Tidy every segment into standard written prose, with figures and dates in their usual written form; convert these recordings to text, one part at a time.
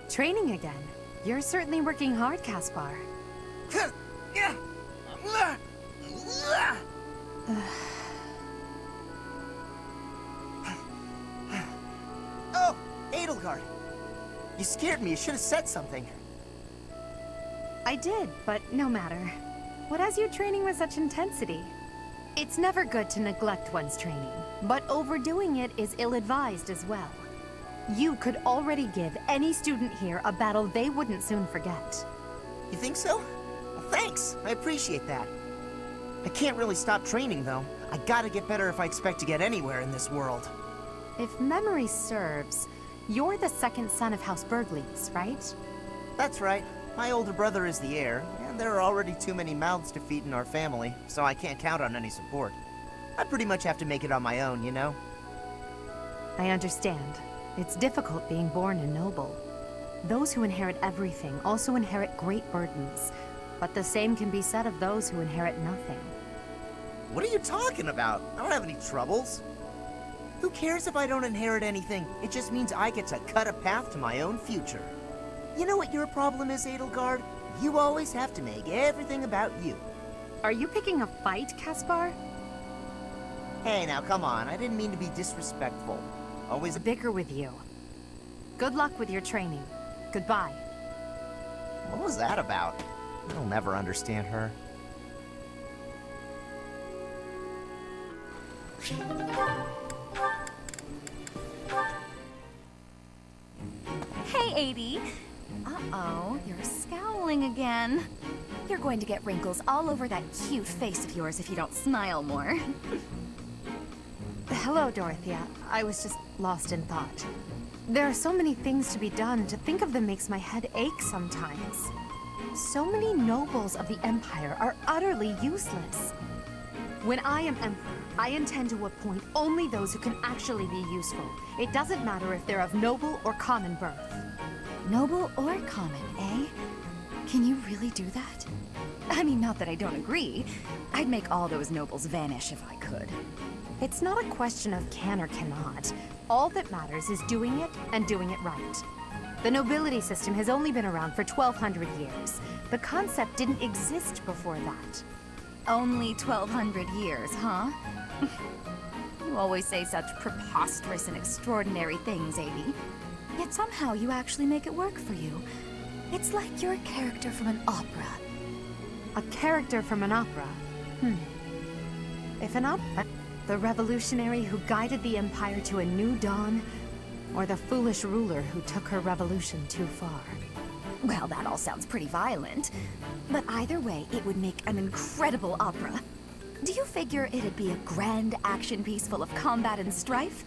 Training again. You're certainly working hard, Caspar. Oh, Edelgard. You scared me. You should have said something. I did, but no matter. What has you training with such intensity? It's never good to neglect one's training, but overdoing it is ill-advised as well. You could already give any student here a battle they wouldn't soon forget. You think so? Well, thanks. I appreciate that. I can't really stop training, though. I gotta get better if I expect to get anywhere in this world. If memory serves, you're the second son of House Bergleys, right? That's right. My older brother is the heir, and there are already too many mouths to feed in our family, so I can't count on any support. I pretty much have to make it on my own, you know? I understand. It's difficult being born a noble. Those who inherit everything also inherit great burdens, but the same can be said of those who inherit nothing. What are you talking about? I don't have any troubles. Who cares if I don't inherit anything? It just means I get to cut a path to my own future. You know what your problem is, Edelgard? You always have to make everything about you. Are you picking a fight, Caspar? Hey, now come on. I didn't mean to be disrespectful. Always Bicker with you. Good luck with your training. Goodbye. What was that about? I'll never understand her. Hey, Adie. Uh-oh, you're scowling again. You're going to get wrinkles all over that cute face of yours if you don't smile more. Hello, Dorothea. I was just lost in thought. There are so many things to be done. To think of them makes my head ache sometimes. So many nobles of the Empire are utterly useless. When I am Emperor, I intend to appoint only those who can actually be useful. It doesn't matter if they're of noble or common birth. Noble or common, eh? Can you really do that? I mean, not that I don't agree. I'd make all those nobles vanish if I could. It's not a question of can or cannot. All that matters is doing it and doing it right. The nobility system has only been around for 1,200 years. The concept didn't exist before that. Only 1,200 years, huh? You always say such preposterous and extraordinary things, Adie. Yet somehow you actually make it work for you. It's like you're a character from an opera. A character from an opera? If an opera, the revolutionary who guided the Empire to a new dawn, or the foolish ruler who took her revolution too far? Well, that all sounds pretty violent. But either way, it would make an incredible opera. Do you figure it'd be a grand action piece full of combat and strife?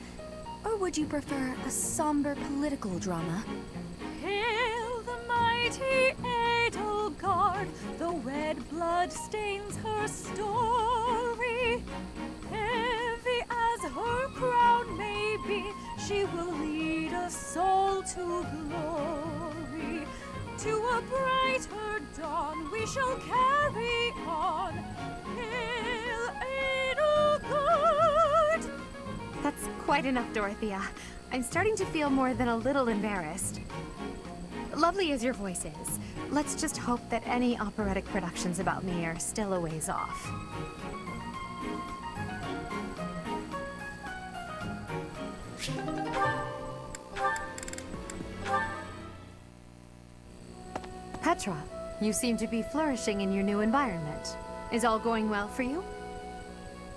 Or would you prefer a somber political drama? Hail the mighty Edelgard, the red blood stains her story. Heavy as her crown may be, she will lead us soul to glory. To a brighter dawn we shall carry on. Hail Edelgard! That's quite enough, Dorothea. I'm starting to feel more than a little embarrassed. Lovely as your voice is, let's just hope that any operatic productions about me are still a ways off. Petra, you seem to be flourishing in your new environment. Is all going well for you?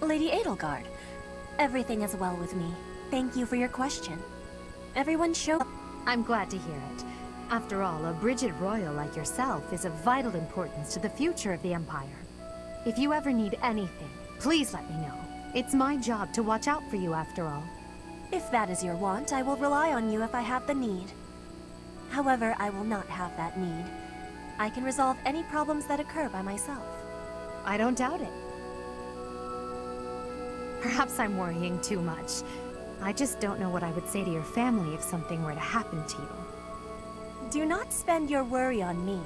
Lady Edelgard, everything is well with me. Thank you for your question. Everyone show up. I'm glad to hear it. After all, a Brigid royal like yourself is of vital importance to the future of the Empire. If you ever need anything, please let me know. It's my job to watch out for you after all. If that is your want, I will rely on you if I have the need. However, I will not have that need. I can resolve any problems that occur by myself. I don't doubt it. Perhaps I'm worrying too much. I just don't know what I would say to your family if something were to happen to you. Do not spend your worry on me.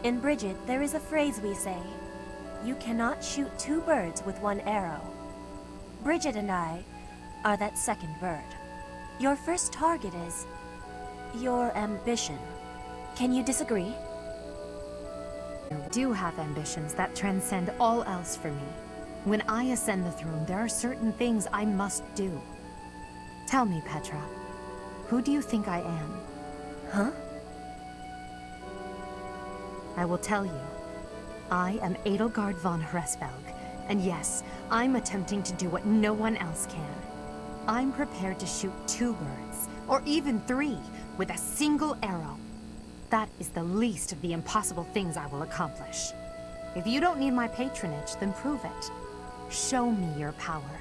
In Brigid, there is a phrase we say. You cannot shoot two birds with one arrow. Brigid and I are that second bird. Your first target is your ambition. Can you disagree? I do have ambitions that transcend all else for me. When I ascend the throne, there are certain things I must do. Tell me, Petra, who do you think I am? Huh? I will tell you. I am Edelgard von Hresvelg, and yes, I'm attempting to do what no one else can. I'm prepared to shoot 2 birds, or even 3, with a single arrow. That is the least of the impossible things I will accomplish. If you don't need my patronage, then prove it. Show me your power.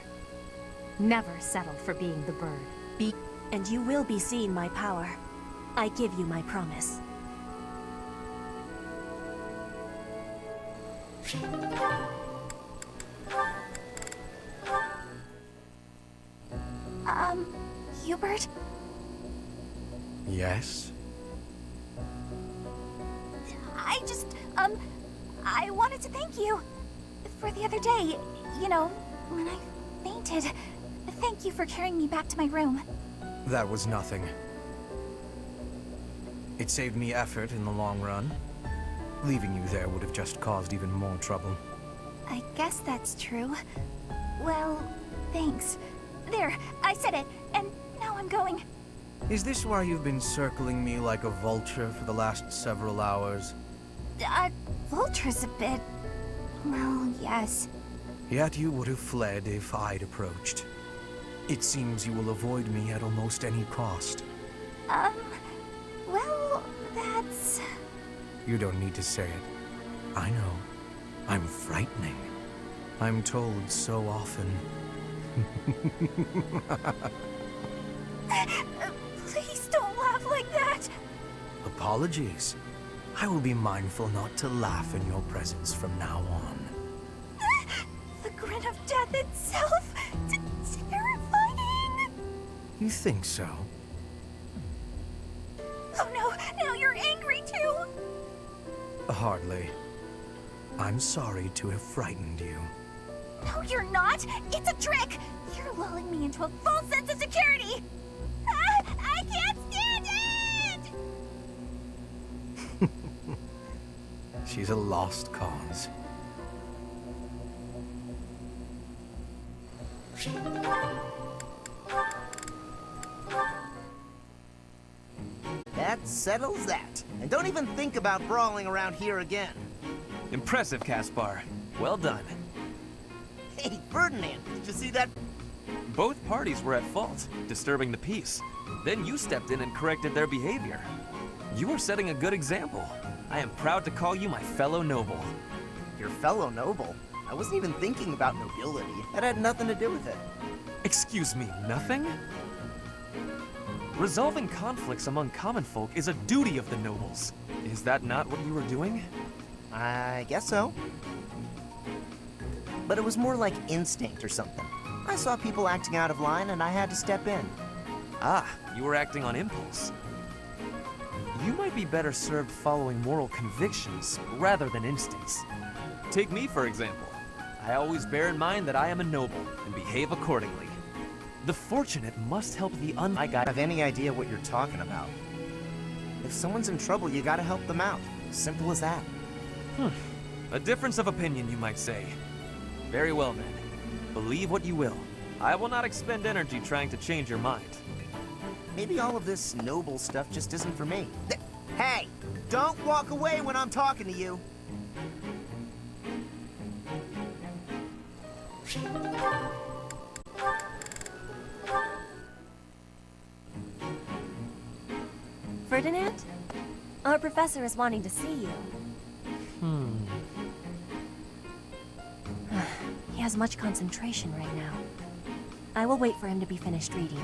Never settle for being the bird. And you will be seeing my power. I give you my promise. Hubert? Yes? I wanted to thank you for the other day. You know, when I fainted. Thank you for carrying me back to my room. That was nothing. It saved me effort in the long run. Leaving you there would have just caused even more trouble. I guess that's true. Well, thanks. There, I said it, and now I'm going. Is this why you've been circling me like a vulture for the last several hours? Vulture's a bit... well, yes. Yet you would have fled if I'd approached. It seems you will avoid me at almost any cost. Well, that's... You don't need to say it. I know. I'm frightening. I'm told so often. Please don't laugh like that! Apologies. I will be mindful not to laugh in your presence from now on. The grin of death itself! Terrifying! You think so? Oh no, now you're angry too! Hardly. I'm sorry to have frightened you. No, you're not! It's a trick! You're lulling me into a false sense of security! I can't stand it! She's a lost cause. That settles that. And don't even think about brawling around here again. Impressive, Caspar. Well done. Hey, Ferdinand, did you see that? Both parties were at fault, disturbing the peace. Then you stepped in and corrected their behavior. You are setting a good example. I am proud to call you my fellow noble. Your fellow noble? I wasn't even thinking about nobility. That had nothing to do with it. Excuse me, nothing? Resolving conflicts among common folk is a duty of the nobles. Is that not what you were doing? I guess so. But it was more like instinct or something. I saw people acting out of line and I had to step in. Ah, you were acting on impulse. You might be better served following moral convictions rather than instincts. Take me, for example. I always bear in mind that I am a noble and behave accordingly. The fortunate must help the I don't have any idea what you're talking about. If someone's in trouble, you gotta help them out. Simple as that. A difference of opinion, you might say. Very well then. Believe what you will. I will not expend energy trying to change your mind. Maybe all of this noble stuff just isn't for me. Hey! Don't walk away when I'm talking to you! Ferdinand? Our professor is wanting to see you. He has much concentration right now. I will wait for him to be finished reading.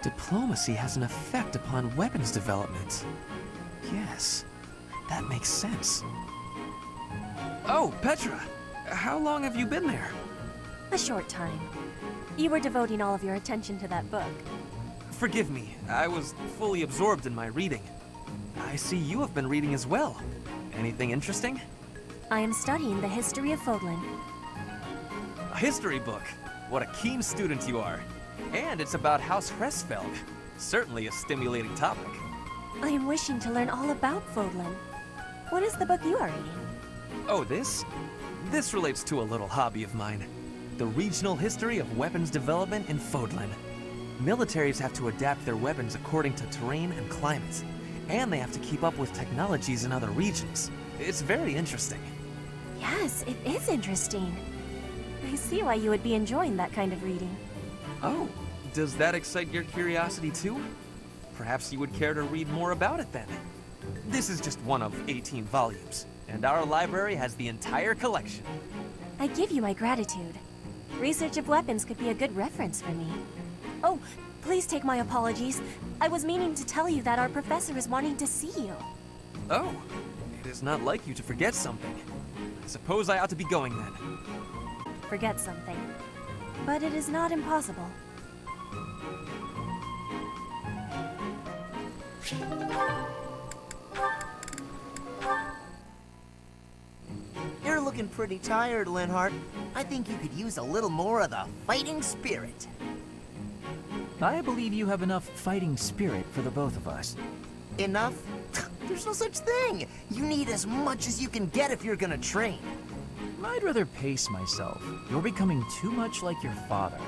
Diplomacy has an effect upon weapons development. Yes, that makes sense. Oh, Petra! How long have you been there? A short time. You were devoting all of your attention to that book. Forgive me, I was fully absorbed in my reading. I see you have been reading as well. Anything interesting? I am studying the history of Fodlan. A history book? What a keen student you are. And it's about House Hresfelg. Certainly a stimulating topic. I am wishing to learn all about Fodlan. What is the book you are reading? Oh, this? This relates to a little hobby of mine. The regional history of weapons development in Fodlan. Militaries have to adapt their weapons according to terrain and climate. And they have to keep up with technologies in other regions. It's very interesting. Yes, it is interesting. I see why you would be enjoying that kind of reading. Oh, does that excite your curiosity too? Perhaps you would care to read more about it then. This is just one of 18 volumes, and our library has the entire collection. I give you my gratitude. Research of weapons could be a good reference for me. Oh, please take my apologies. I was meaning to tell you that our professor is wanting to see you. Oh, it is not like you to forget something. I suppose I ought to be going then. Forget something. But it is not impossible. You're looking pretty tired, Linhart. I think you could use a little more of the fighting spirit. I believe you have enough fighting spirit for the both of us. Enough? There's no such thing. You need as much as you can get if you're gonna train. I'd rather pace myself. You're becoming too much like your father.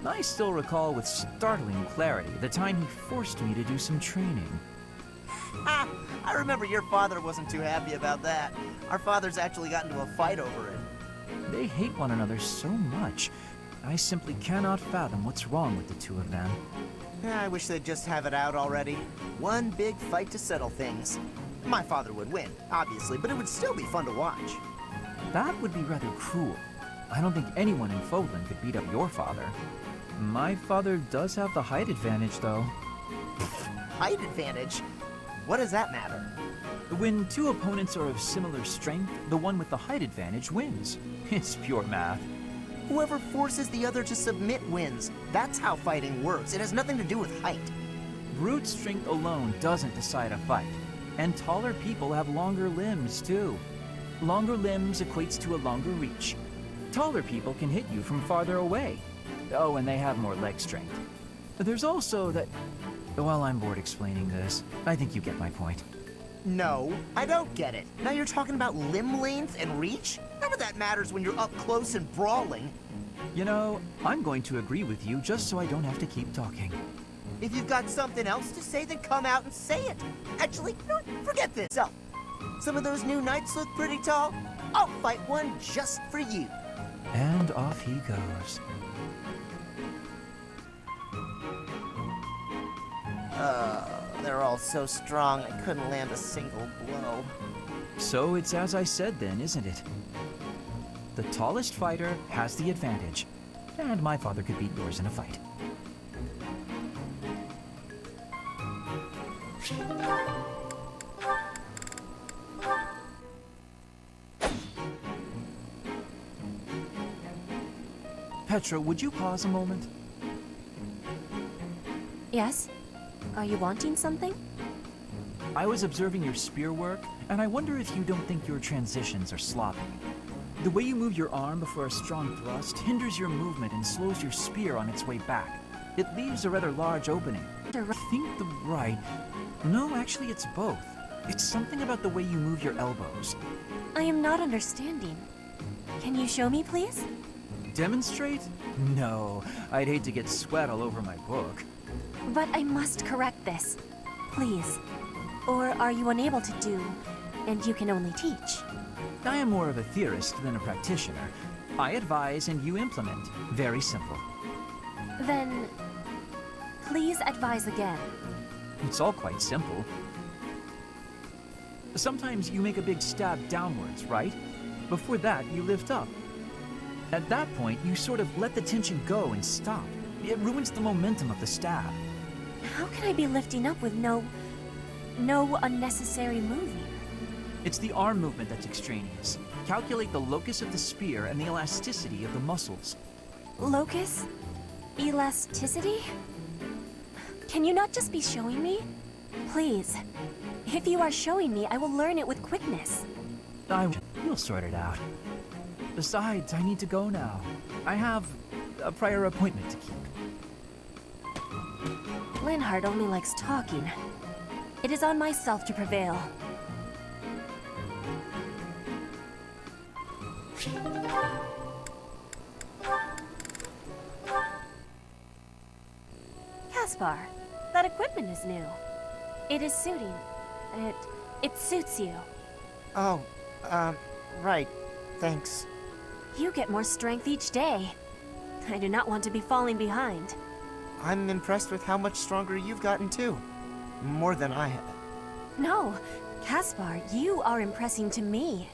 I still recall with startling clarity the time he forced me to do some training. Ha! I remember your father wasn't too happy about that. Our fathers actually got into a fight over it. They hate one another so much. I simply cannot fathom what's wrong with the two of them. I wish they'd just have it out already. One big fight to settle things. My father would win, obviously, but it would still be fun to watch. That would be rather cruel. I don't think anyone in Fodlan could beat up your father. My father does have the height advantage, though. Height advantage? What does that matter? When two opponents are of similar strength, the one with the height advantage wins. It's pure math. Whoever forces the other to submit wins. That's how fighting works. It has nothing to do with height. Brute strength alone doesn't decide a fight. And taller people have longer limbs, too. Longer limbs equates to a longer reach. Taller people can hit you from farther away. Oh, and they have more leg strength. There's also that... Well, I'm bored explaining this. I think you get my point. No, I don't get it. Now you're talking about limb length and reach? None of that matters when you're up close and brawling. You know, I'm going to agree with you just so I don't have to keep talking. If you've got something else to say, then come out and say it. Actually, no, forget this. So, some of those new knights look pretty tall. I'll fight one just for you. And off he goes. They're all so strong, I couldn't land a single blow. So it's as I said then, isn't it? The tallest fighter has the advantage. And my father could beat yours in a fight. Petra, would you pause a moment? Yes? Are you wanting something? I was observing your spear work, and I wonder if you don't think your transitions are sloppy. The way you move your arm before a strong thrust hinders your movement and slows your spear on its way back. It leaves a rather large opening. I think the right... No, actually it's both. It's something about the way you move your elbows. I am not understanding. Can you show me, please? Demonstrate? No, I'd hate to get sweat all over my book. But I must correct this. Please. Or are you unable to do, and you can only teach? I am more of a theorist than a practitioner. I advise and you implement. Very simple. Then, please advise again. It's all quite simple. Sometimes you make a big stab downwards, right? Before that, you lift up. At that point, you sort of let the tension go and stop. It ruins the momentum of the stab. How can I be lifting up with no unnecessary moving? It's the arm movement that's extraneous. Calculate the locus of the spear and the elasticity of the muscles. Locus? Elasticity? Can you not just be showing me? Please. If you are showing me, I will learn it with quickness. You'll sort it out. Besides, I need to go now. I have a prior appointment to keep. Linhardt only likes talking. It is on myself to prevail. Caspar, that equipment is new. It is suiting. It suits you. Oh, right. Thanks. You get more strength each day. I do not want to be falling behind. I'm impressed with how much stronger you've gotten too. More than I have. No, Caspar, you are impressing to me.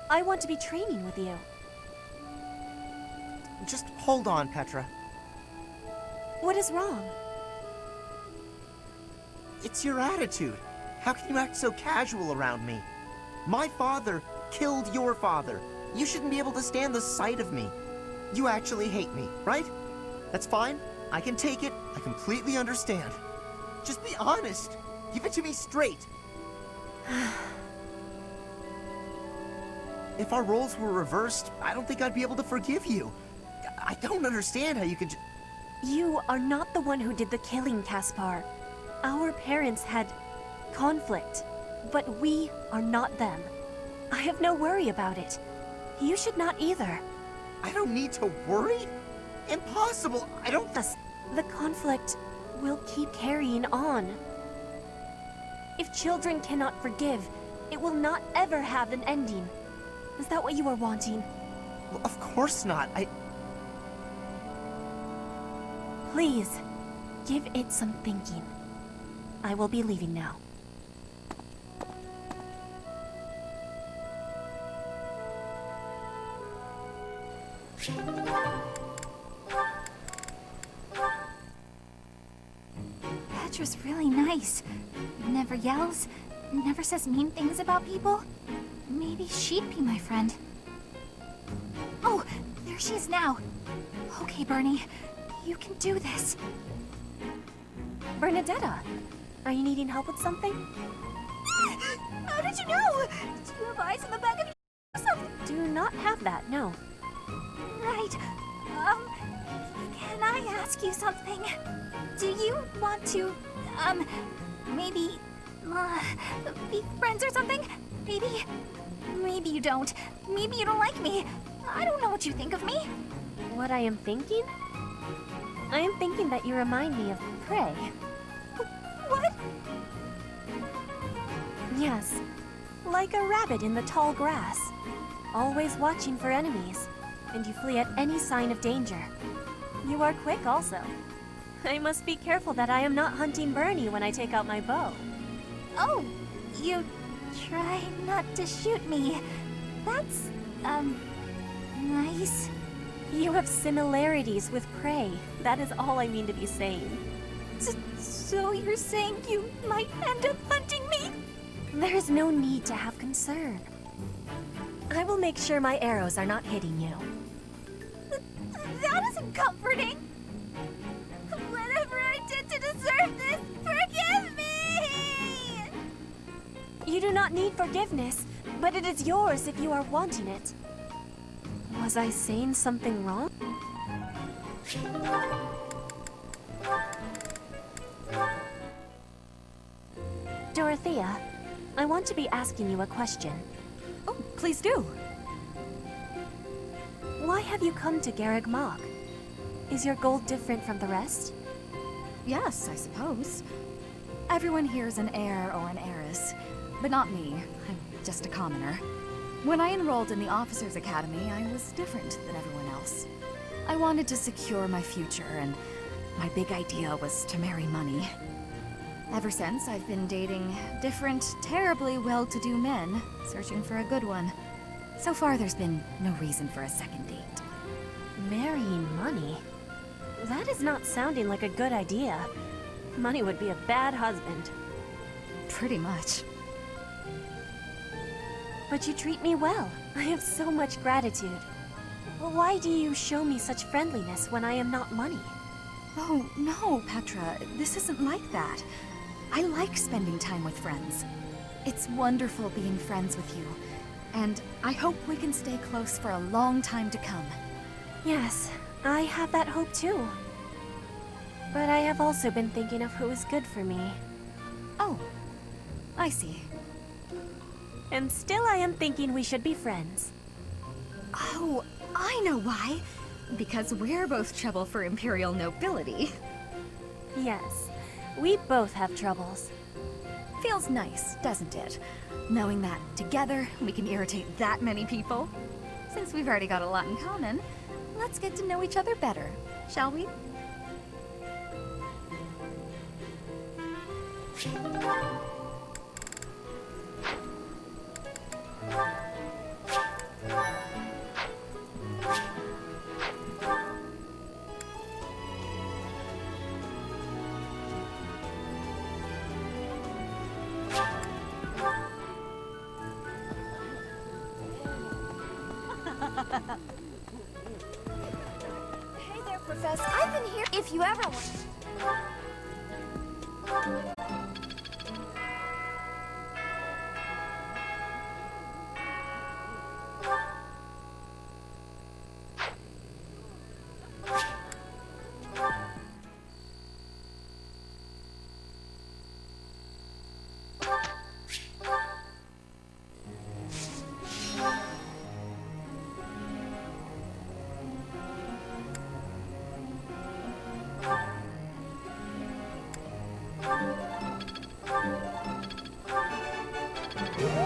I want to be training with you. Just hold on, Petra. What is wrong? It's your attitude. How can you act so casual around me? My father killed your father. You shouldn't be able to stand the sight of me. You actually hate me, right? That's fine. I can take it. I completely understand. Just be honest. Give it to me straight. If our roles were reversed, I don't think I'd be able to forgive you. I don't understand how you could You are not the one who did the killing, Caspar. Our parents had conflict, but we are not them. I have no worry about it. You should not either. I don't need to worry? Impossible. I don't... The conflict will keep carrying on. If children cannot forgive, it will not ever have an ending. Is that what you are wanting? Well, of course not. Please, give it some thinking. I will be leaving now. Petra's really nice. Never yells, never says mean things about people. Maybe she'd be my friend. Oh, there she is now. Okay, Bernie, you can do this. Bernadetta, are you needing help with something? How did you know? Do you have eyes in the back of your head? Do not have that, no. Right. Can I ask you something? Do you want to, maybe, be friends or something? Maybe you don't. Maybe you don't like me. I don't know what you think of me. What I am thinking? I am thinking that you remind me of prey. What? Yes, like a rabbit in the tall grass. Always watching for enemies, and you flee at any sign of danger. You are quick also. I must be careful that I am not hunting Bernie when I take out my bow. Oh, you try not to shoot me. That's, nice. You have similarities with prey. That is all I mean to be saying. So you're saying you might end up hunting me? There is no need to have concern. I will make sure my arrows are not hitting you. That isn't comforting. Whatever I did to deserve this, forgive me! You do not need forgiveness, but it is yours if you are wanting it. Was I saying something wrong? Dorothea, I want to be asking you a question. Oh, please do. Why have you come to Garreg Mach? Is your goal different from the rest? Yes, I suppose. Everyone here is an heir or an heiress, but not me. I'm just a commoner. When I enrolled in the Officers' Academy, I was different than everyone else. I wanted to secure my future, and my big idea was to marry money. Ever since, I've been dating different, terribly well-to-do men, searching for a good one. So far, there's been no reason for a second date. Marrying money? That is not sounding like a good idea. Money would be a bad husband. Pretty much. But you treat me well. I have so much gratitude. Why do you show me such friendliness when I am not money? Oh, no, Petra. This isn't like that. I like spending time with friends. It's wonderful being friends with you. And I hope we can stay close for a long time to come. Yes, I have that hope too. But I have also been thinking of who is good for me. Oh, I see. And still I am thinking we should be friends. Oh, I know why. Because we're both trouble for Imperial nobility. Yes, we both have troubles. Feels nice, doesn't it? Knowing that together we can irritate that many people. Since we've already got a lot in common, let's get to know each other better, shall we? Hey there, Professor. I've been here if you ever want.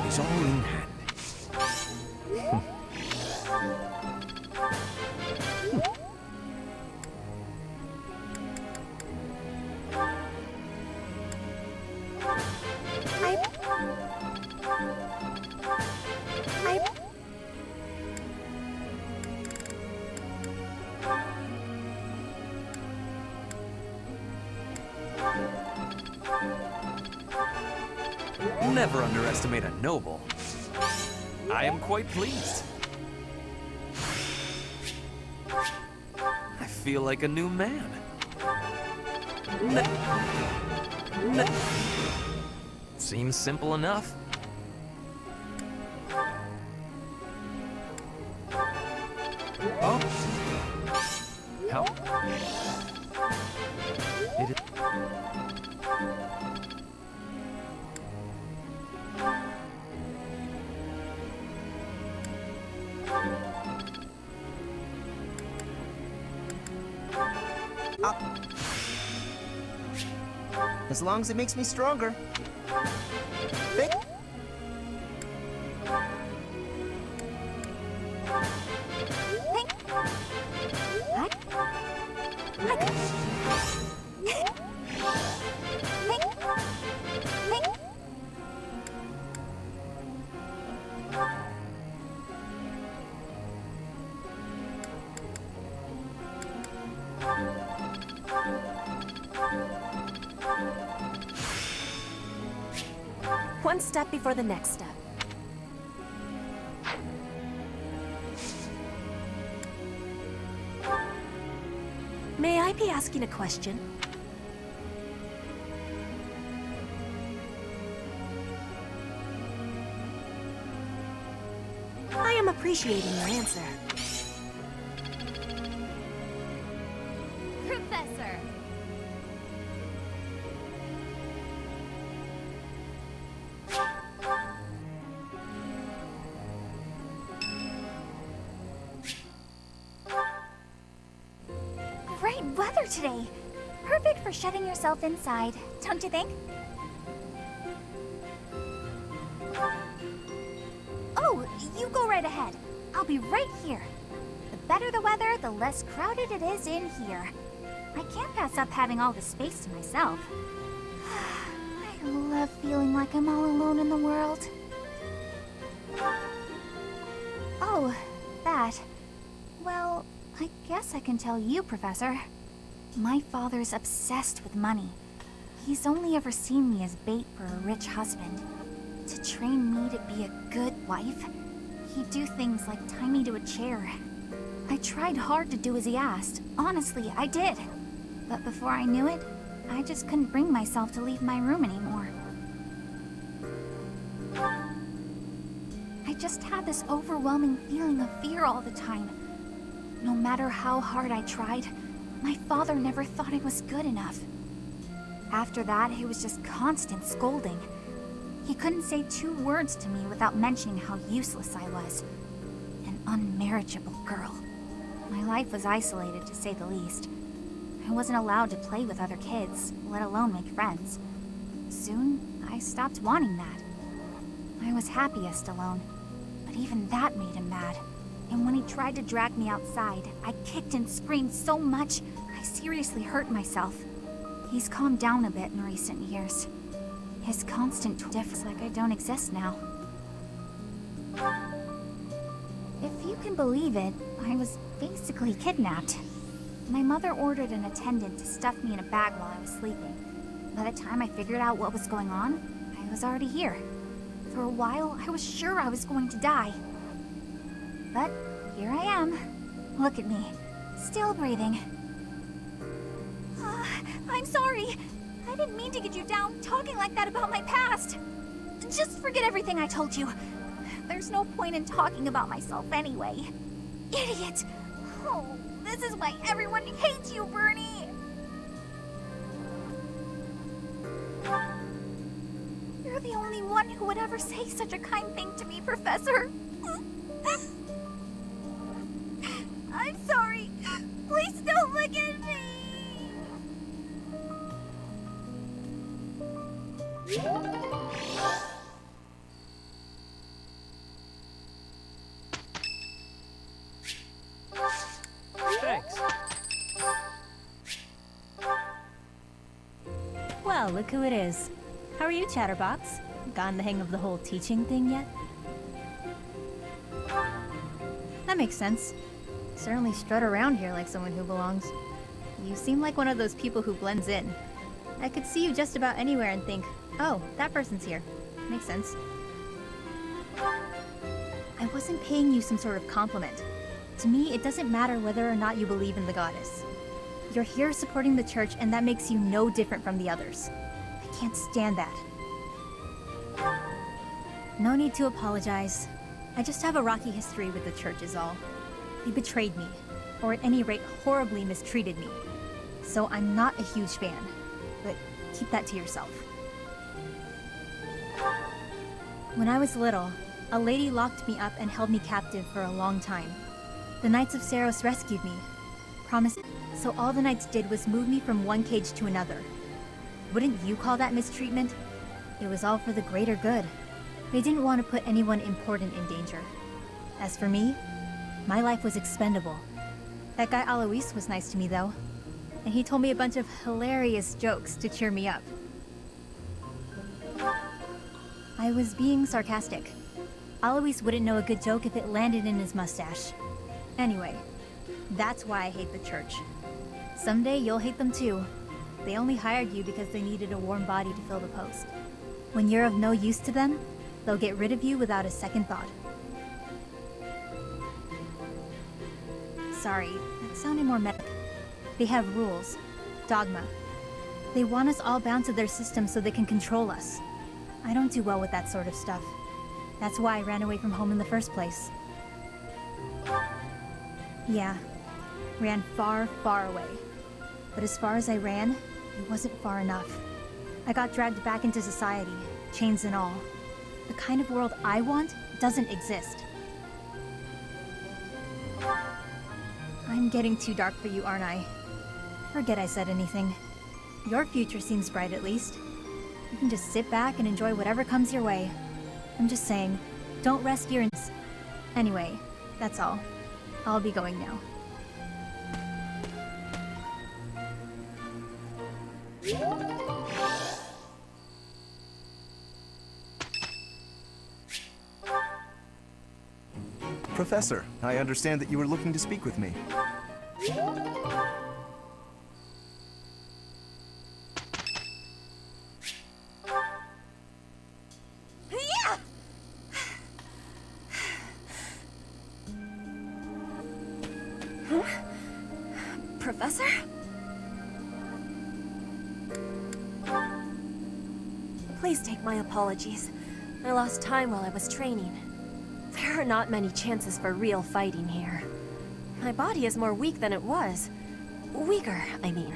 He's all in hand. Never underestimate a noble. I am quite pleased. I feel like a new man. Seems simple enough. Oh. Help. It is. As long as it makes me stronger. Big. One step before the next step. May I be asking a question? I am appreciating your answer. Professor! Great weather today. Perfect for shutting yourself inside, don't you think? Oh, you go right ahead. I'll be right here. The better the weather, the less crowded it is in here. I can't pass up having all the space to myself. I love feeling like I'm all alone in the world. Oh, that. Well, I guess I can tell you, Professor. My father's obsessed with money. He's only ever seen me as bait for a rich husband. To train me to be a good wife, he'd do things like tie me to a chair. I tried hard to do as he asked. Honestly, I did. But before I knew it, I just couldn't bring myself to leave my room anymore. I just had this overwhelming feeling of fear all the time. No matter how hard I tried, my father never thought I was good enough. After that, it was just constant scolding. He couldn't say 2 words to me without mentioning how useless I was. An unmarriageable girl. My life was isolated, to say the least. I wasn't allowed to play with other kids, let alone make friends. Soon, I stopped wanting that. I was happiest alone, but even that made him mad. And when he tried to drag me outside, I kicked and screamed so much, I seriously hurt myself. He's calmed down a bit in recent years. His constant differs like I don't exist now. If you can believe it, I was basically kidnapped. My mother ordered an attendant to stuff me in a bag while I was sleeping. By the time I figured out what was going on, I was already here. For a while, I was sure I was going to die. But here I am. Look at me, still breathing. I'm sorry. I didn't mean to get you down talking like that about my past. Just forget everything I told you. There's no point in talking about myself anyway. Idiot! Oh, this is why everyone hates you, Bernie! You're the only one who would ever say such a kind thing to me, Professor. I'm sorry. Please don't look at me! Thanks. Well, look who it is. How are you, Chatterbox? Gotten the hang of the whole teaching thing yet? That makes sense. Certainly strut around here like someone who belongs. You seem like one of those people who blends in. I could see you just about anywhere and think, oh, that person's here. Makes sense. I wasn't paying you some sort of compliment. To me, it doesn't matter whether or not you believe in the goddess. You're here supporting the church, and that makes you no different from the others. I can't stand that. No need to apologize. I just have a rocky history with the church is all. They betrayed me, or at any rate horribly mistreated me. So I'm not a huge fan, but keep that to yourself. When I was little, a lady locked me up and held me captive for a long time. The Knights of Saros rescued me. Promise. So all the Knights did was move me from one cage to another. Wouldn't you call that mistreatment? It was all for the greater good. They didn't want to put anyone important in danger. As for me, my life was expendable. That guy Alois was nice to me though, and he told me a bunch of hilarious jokes to cheer me up. I was being sarcastic. Alois wouldn't know a good joke if it landed in his mustache. Anyway, that's why I hate the church. Someday you'll hate them too. They only hired you because they needed a warm body to fill the post. When you're of no use to them, they'll get rid of you without a second thought. Sorry, that sounded more meta. They have rules. Dogma. They want us all bound to their system so they can control us. I don't do well with that sort of stuff. That's why I ran away from home in the first place. Yeah, ran far, far away. But as far as I ran, it wasn't far enough. I got dragged back into society, chains and all. The kind of world I want doesn't exist. I'm getting too dark for you, aren't I? Forget I said anything. Your future seems bright at least. You can just sit back and enjoy whatever comes your way. I'm just saying, don't rest your... Anyway, that's all. I'll be going now. Professor, I understand that you were looking to speak with me. Professor? Please take my apologies. I lost time while I was training. There are not many chances for real fighting here. My body is more weak than it was. Weaker, I mean.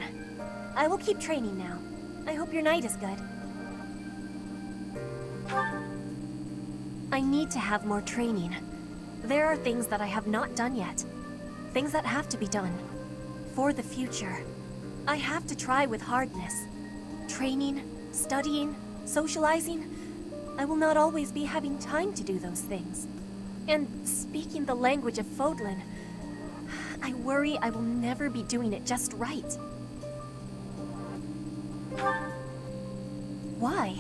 I will keep training now. I hope your night is good. I need to have more training. There are things that I have not done yet. Things that have to be done. For the future. I have to try with hardness. Training, studying, socializing. I will not always be having time to do those things. And speaking the language of Fodlan, I worry I will never be doing it just right. Why?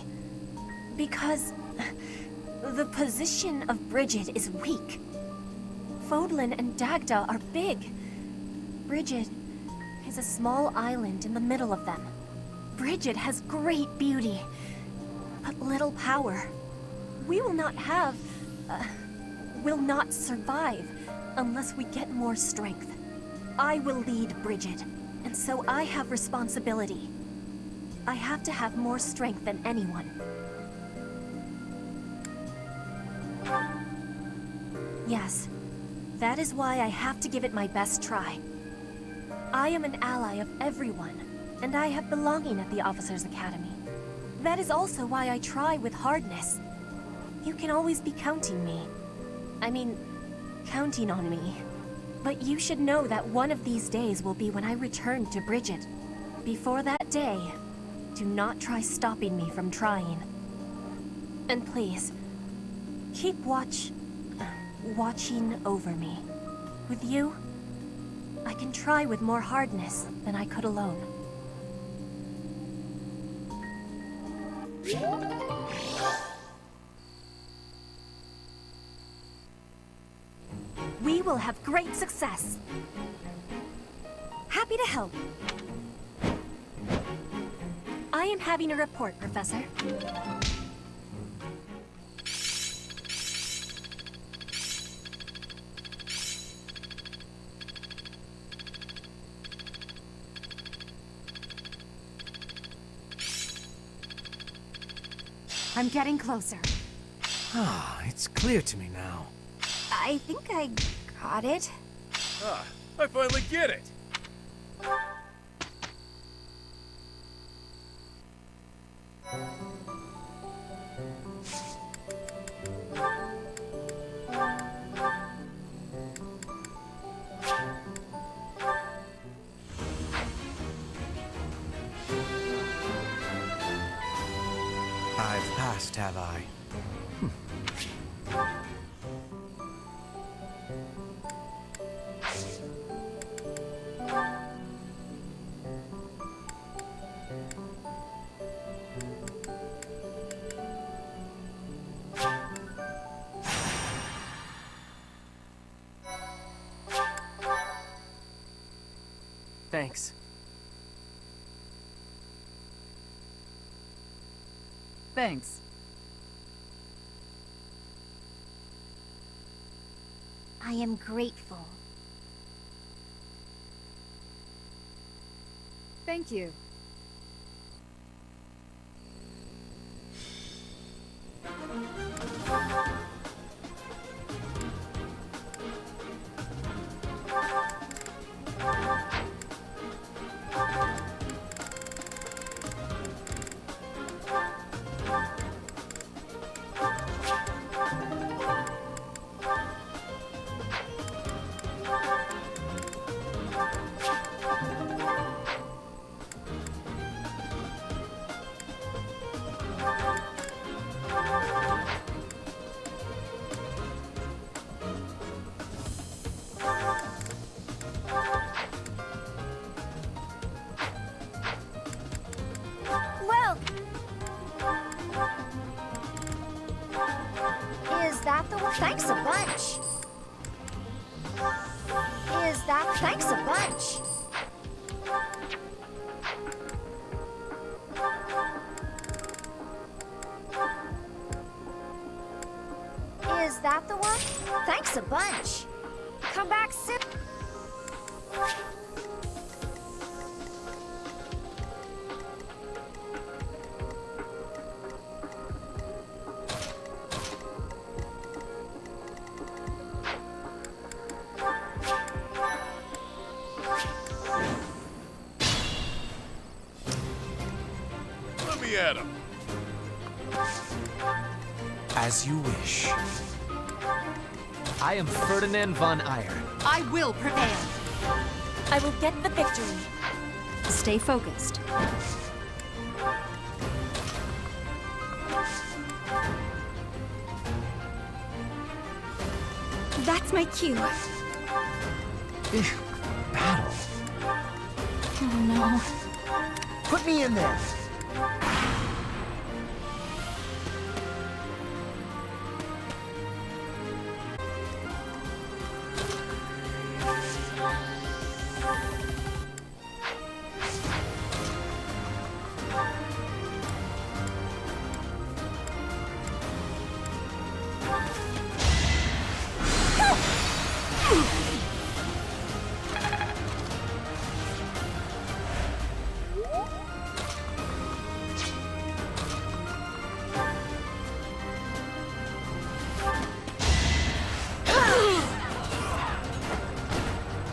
Because the position of Bridget is weak. Fodlan and Dagda are big. Bridget is a small island in the middle of them. Bridget has great beauty, but little power. We will not have... will not survive unless we get more strength. I will lead Bridget, and so I have responsibility. I have to have more strength than anyone. Yes, that is why I have to give it my best try. I am an ally of everyone, and I have belonging at the Officers' Academy. That is also why I try with hardness. You can always be counting on me. But you should know that one of these days will be when I return to Bridget. Before that day, do not try stopping me from trying. And please, keep watching over me. With you, I can try with more hardness than I could alone. We will have great success. Happy to help. I am having a report, Professor. I'm getting closer. Ah, it's clear to me now. I think I got it. Ah, I finally get it! I've passed, have I? Thanks. Thanks. I am grateful. Thank you. Well, is that the one? Thanks a bunch. Is that? Thanks a bunch. Is that the one? Thanks a bunch. Come back soon. me at him. As you wish. I am Ferdinand von Ayer. I will prevail. I will get the victory. Stay focused. That's my cue. Battle. Oh no. Put me in there.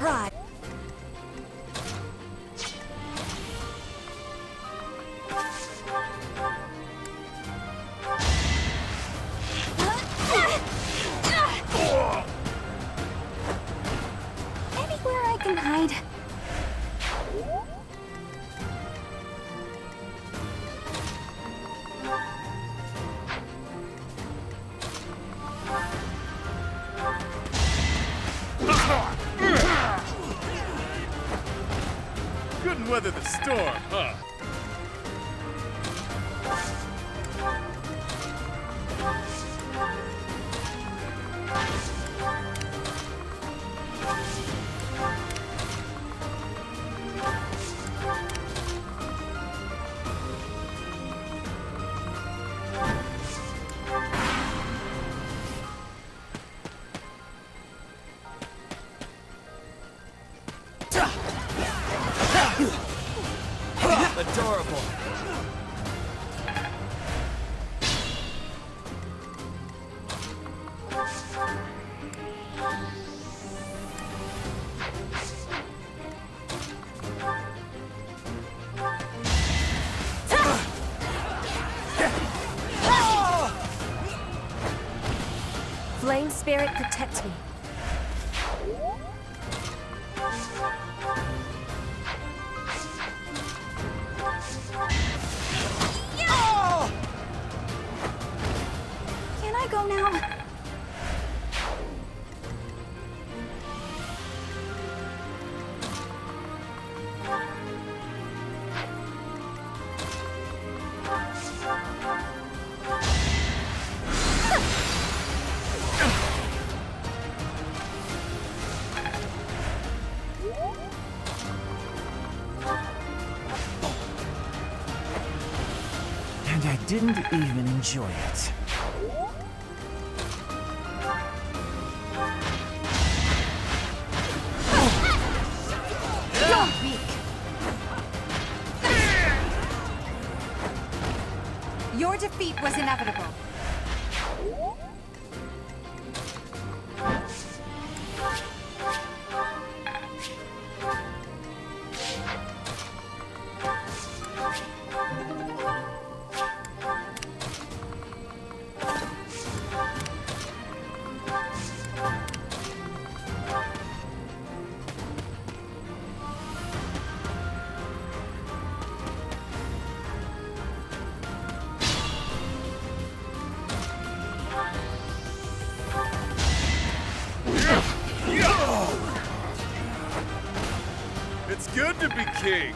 Right. Anywhere I can hide. Couldn't weather the storm, huh? Adorable. Flame Spirit, protect me. Can I go now? And I didn't even enjoy it. You're weak. Your defeat was inevitable. It's good to be king.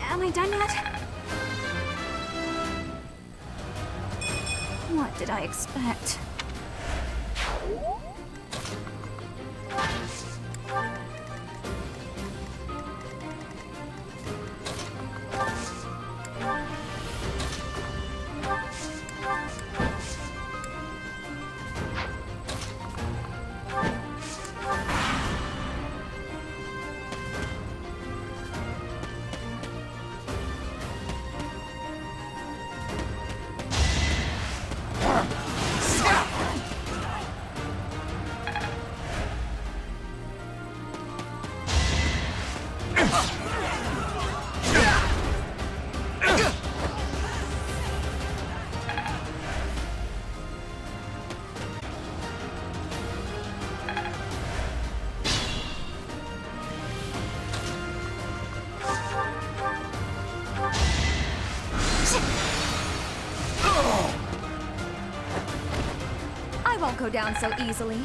Am I done yet? What did I expect? won't go down so easily.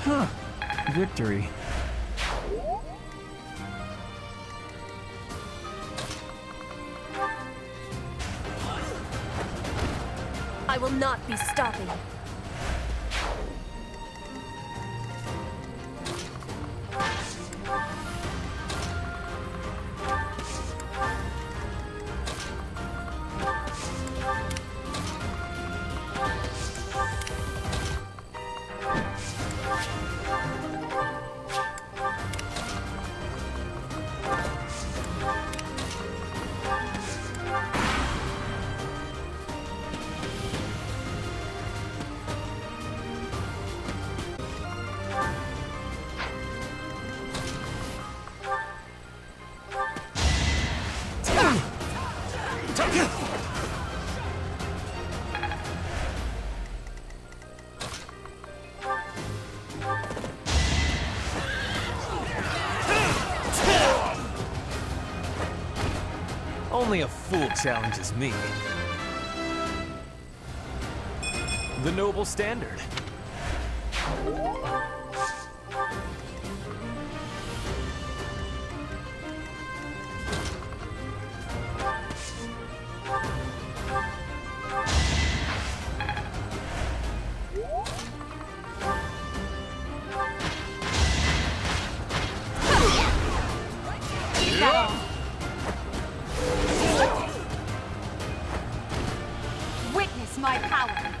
Huh. Victory. I will not be stopping. Only a fool challenges me. The noble standard. Witness my power.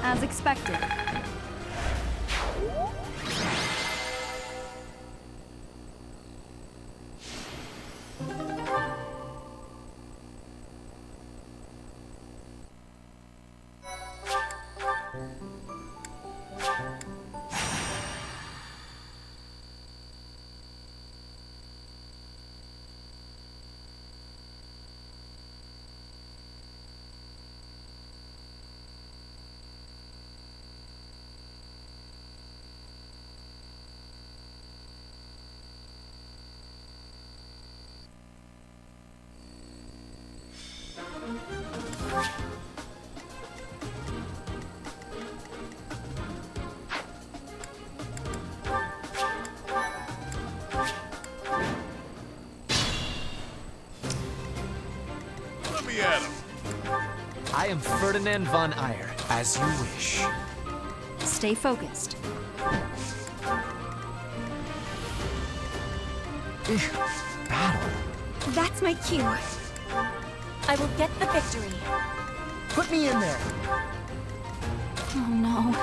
As expected. Let me at him. I am Ferdinand von Eyre. As you wish. Stay focused. Battle. That's my cue. I will get the victory. Put me in there. Oh no.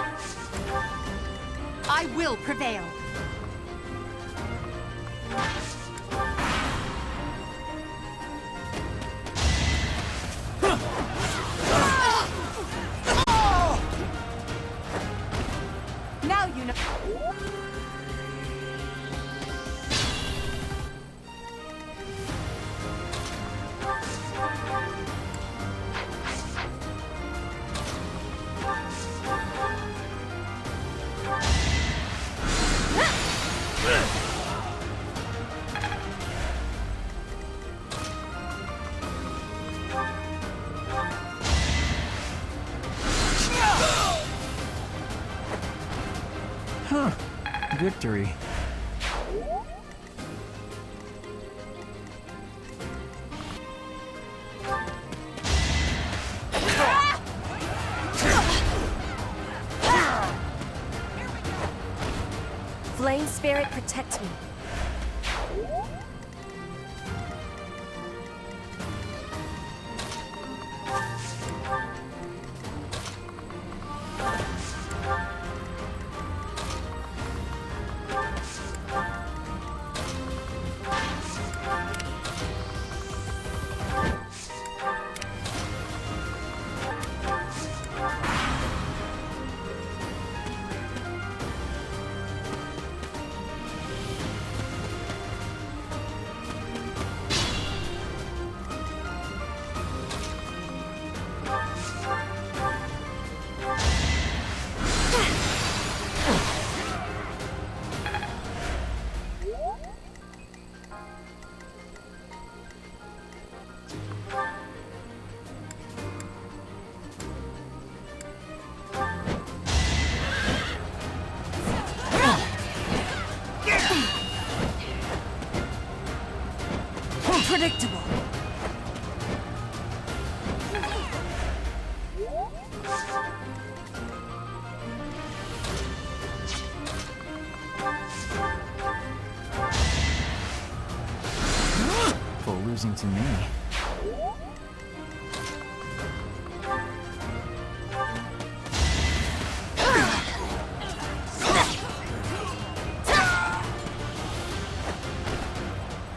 I will prevail. Now you know. Huh. Victory. Flame Spirit, protect me. predictable. For losing to me.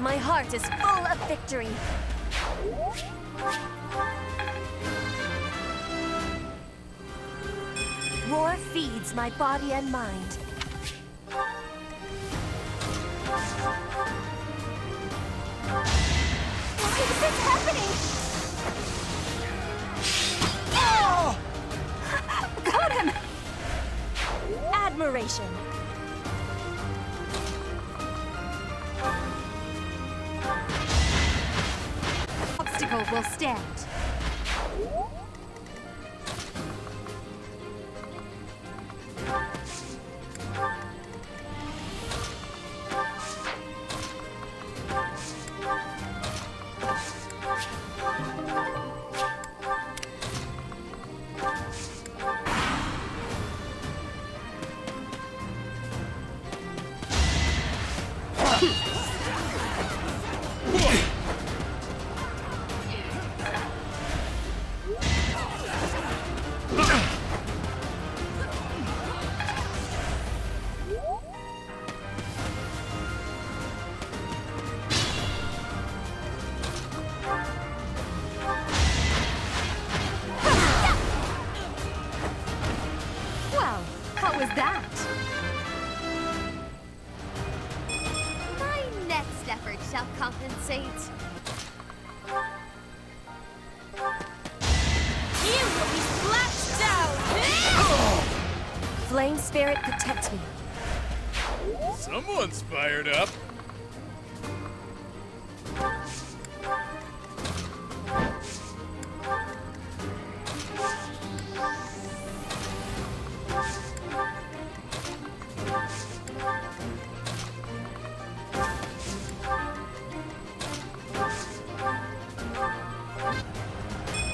My heart is full of victory. Roar feeds my body and mind. Why is this happening? Got him! Admiration. Obstacle will stand. Well, how was that? My next effort shall compensate. You will be slapped down! Flame spirit, protect me. Someone's fired up.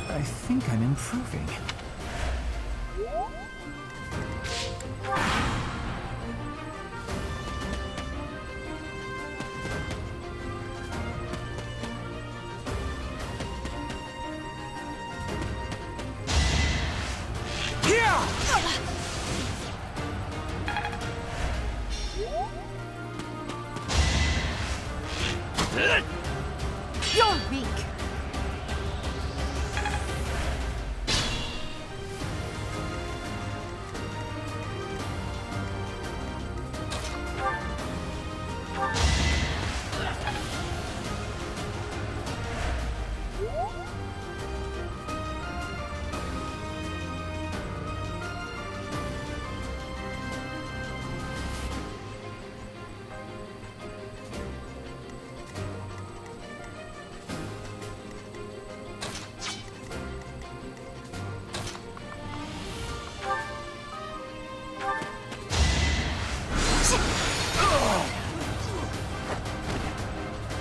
I think I'm improving. You're weak.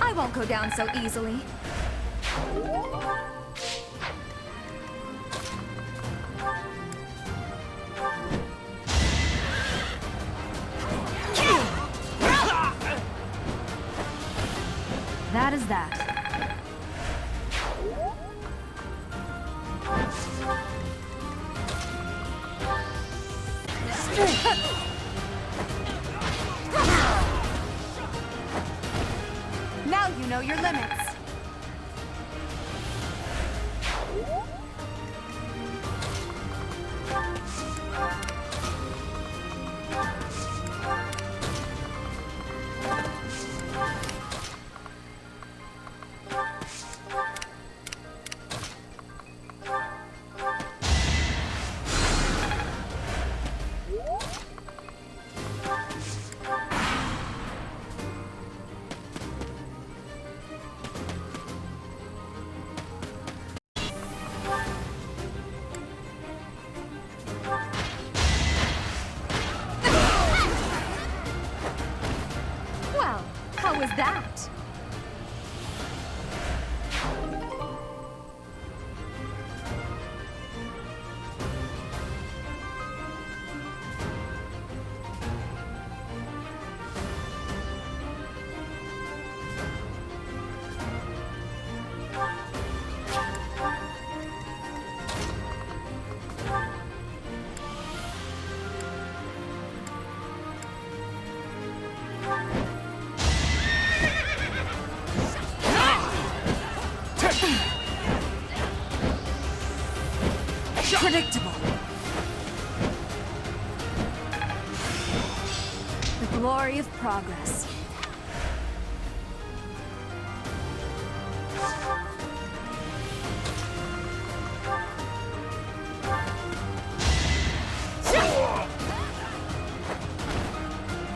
I won't go down so easily. That is that. Now you know your limits. Predictable. The glory of progress.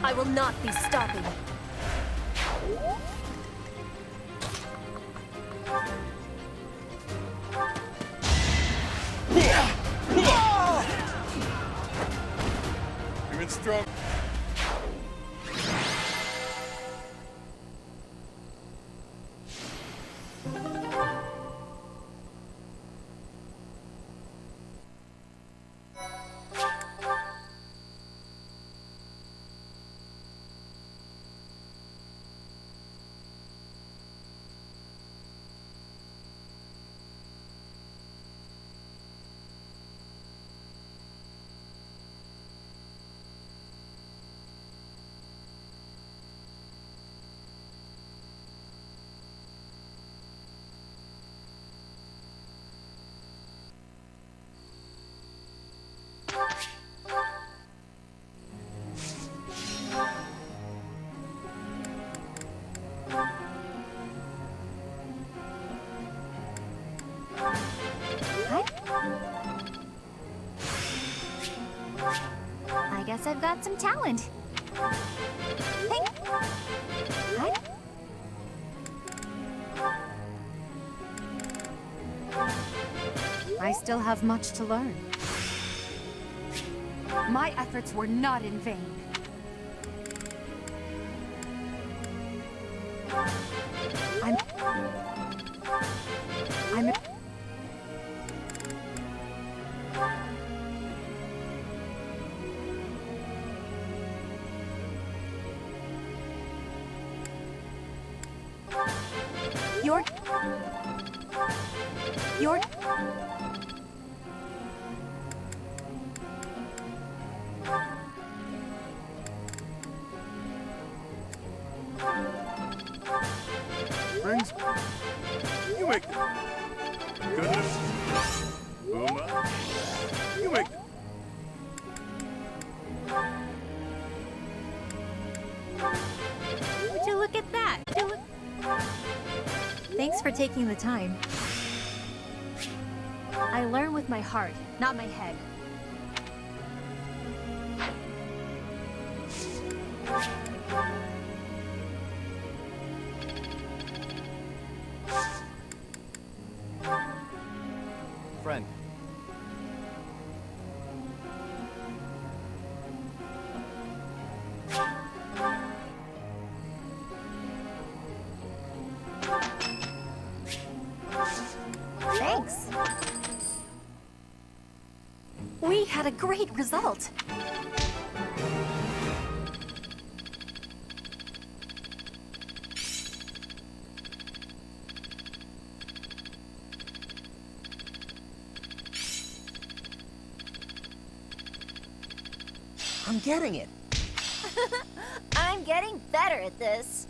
I will not be stopping. Even strong. I guess I've got some talent. Hey. Hi. I still have much to learn. My efforts were not in vain. I'm You're Rings. You make it. Goodness. Uma. You make it. Would you look at that? Thanks for taking the time. I learn with my heart, not my head. Friend. Thanks. We had a great result. I'm getting it. I'm getting better at this.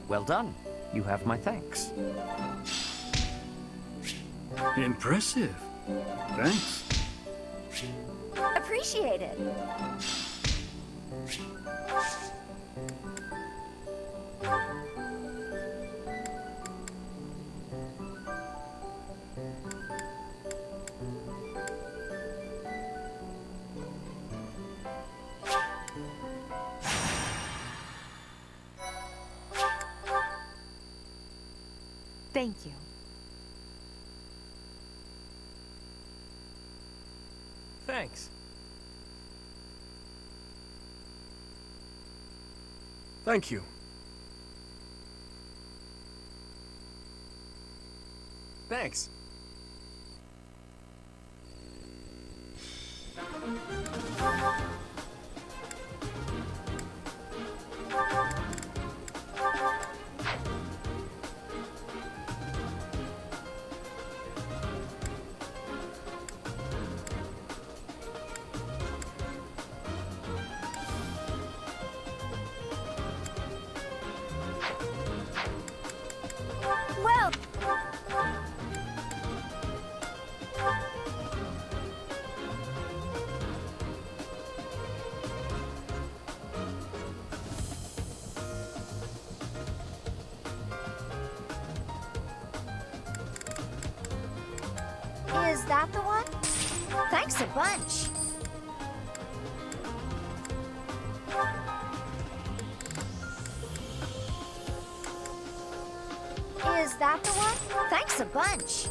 Well done. You have my thanks. Impressive. Thanks. Appreciate it. Thank you. Thanks. Thank you. Thanks. Is that the one? Thanks a bunch. Is that the one? Thanks a bunch.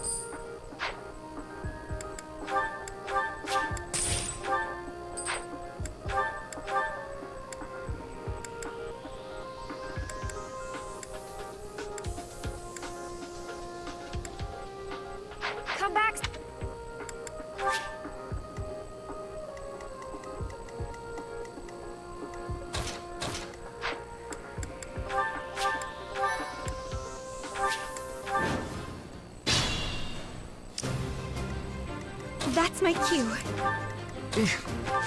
Come back. That's my cue.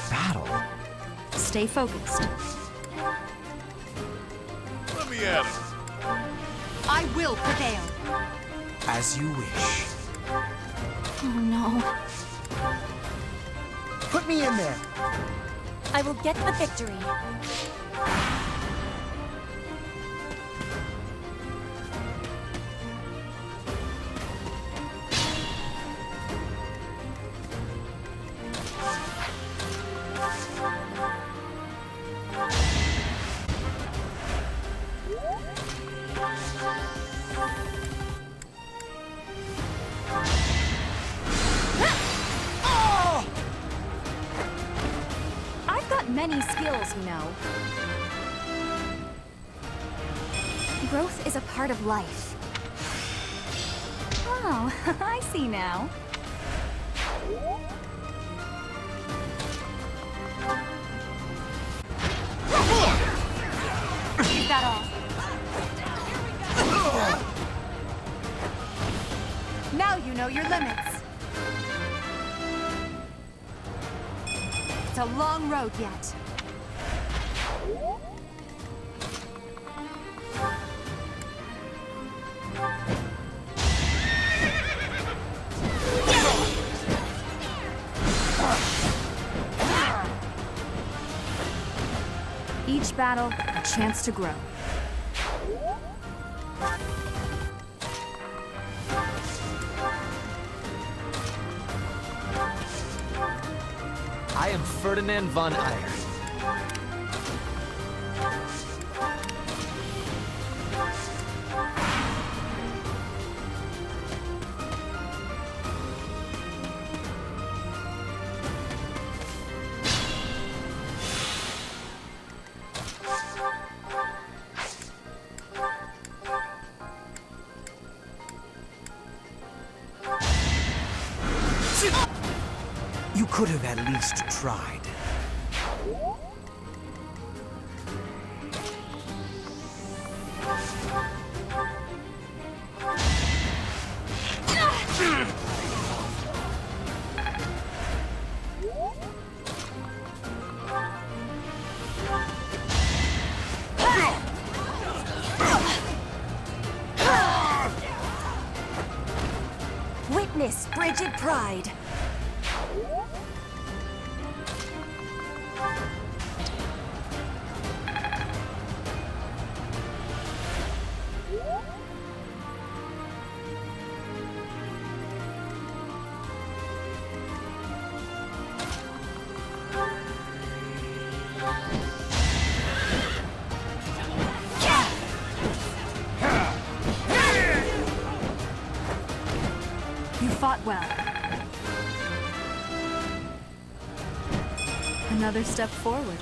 Battle? Stay focused. Let me at it. I will prevail. As you wish. Oh no. Put me in there. I will get the victory. I've got many skills, you know. Growth is a part of life. Oh, I see now. Is that all? Now you know your limits. It's a long road yet. Each battle, a chance to grow. I am Ferdinand von Eyre. You could have at least tried. Witness frigid pride. You fought well. Another step forward.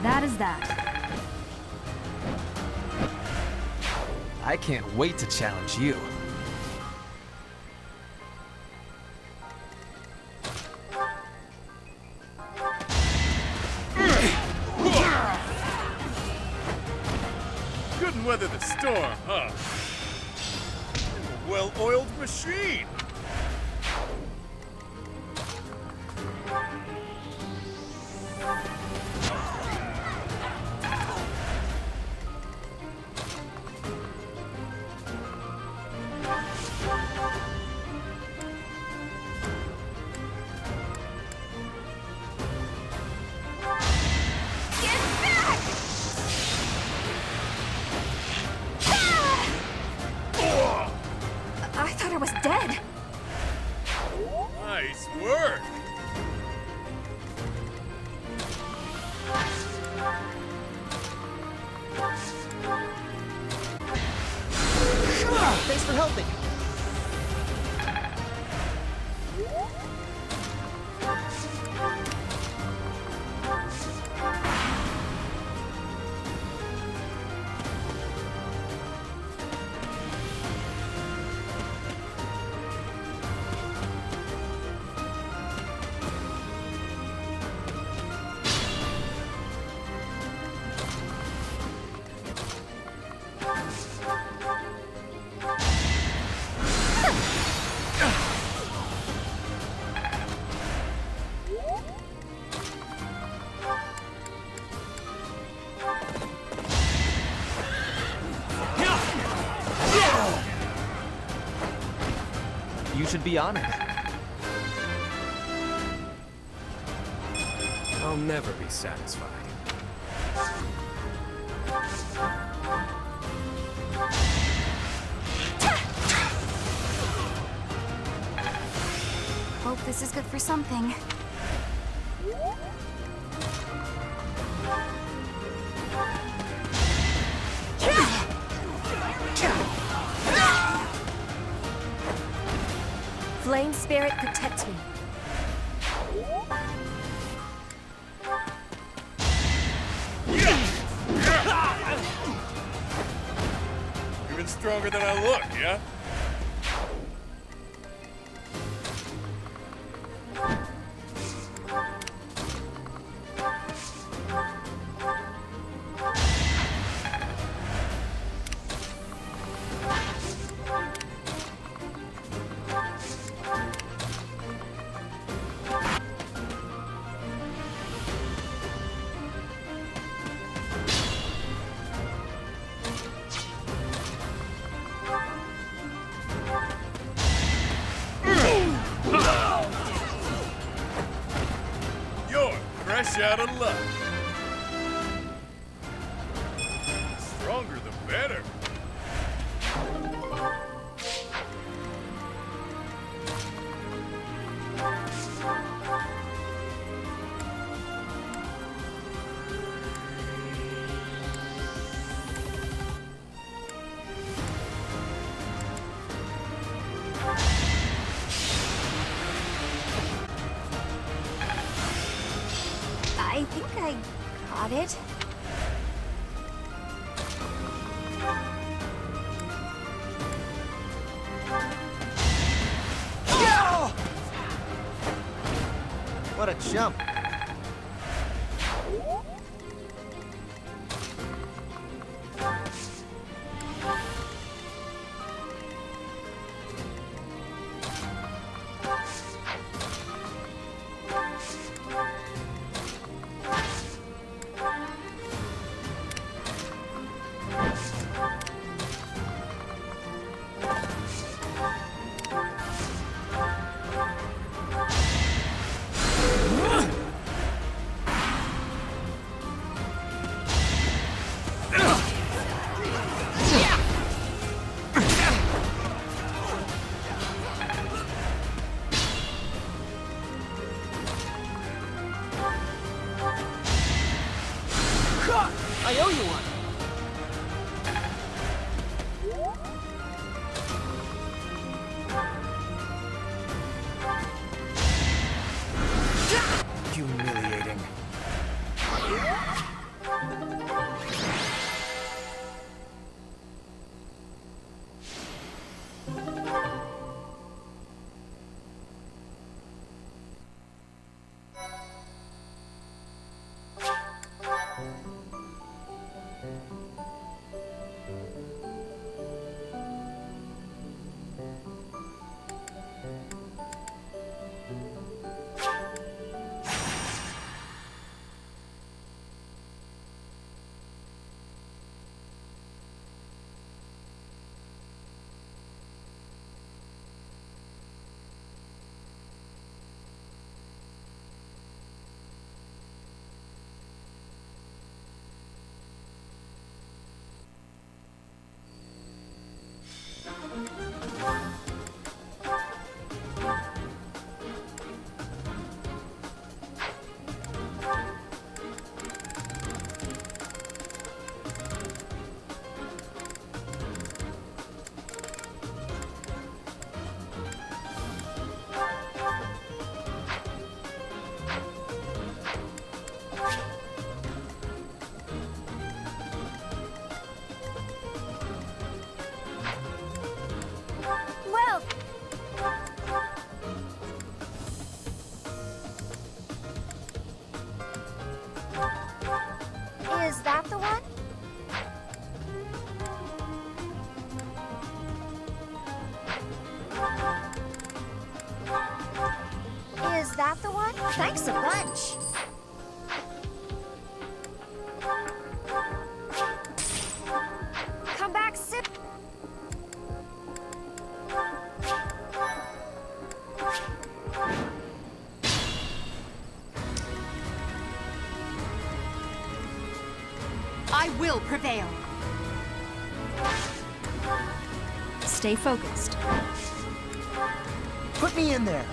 That is that. I can't wait to challenge you. Couldn't weather the storm, huh? A well-oiled machine. I thought I was dead. Nice work. Thanks for helping. You should be honored. I'll never be satisfied. Hope this is good for something. Flame spirit, protect me. Even stronger than I look, yeah? You're fresh out of luck. Stronger the better. I think I got it. What a jump. I owe you one. Humiliating. I will prevail. Stay focused. Put me in there.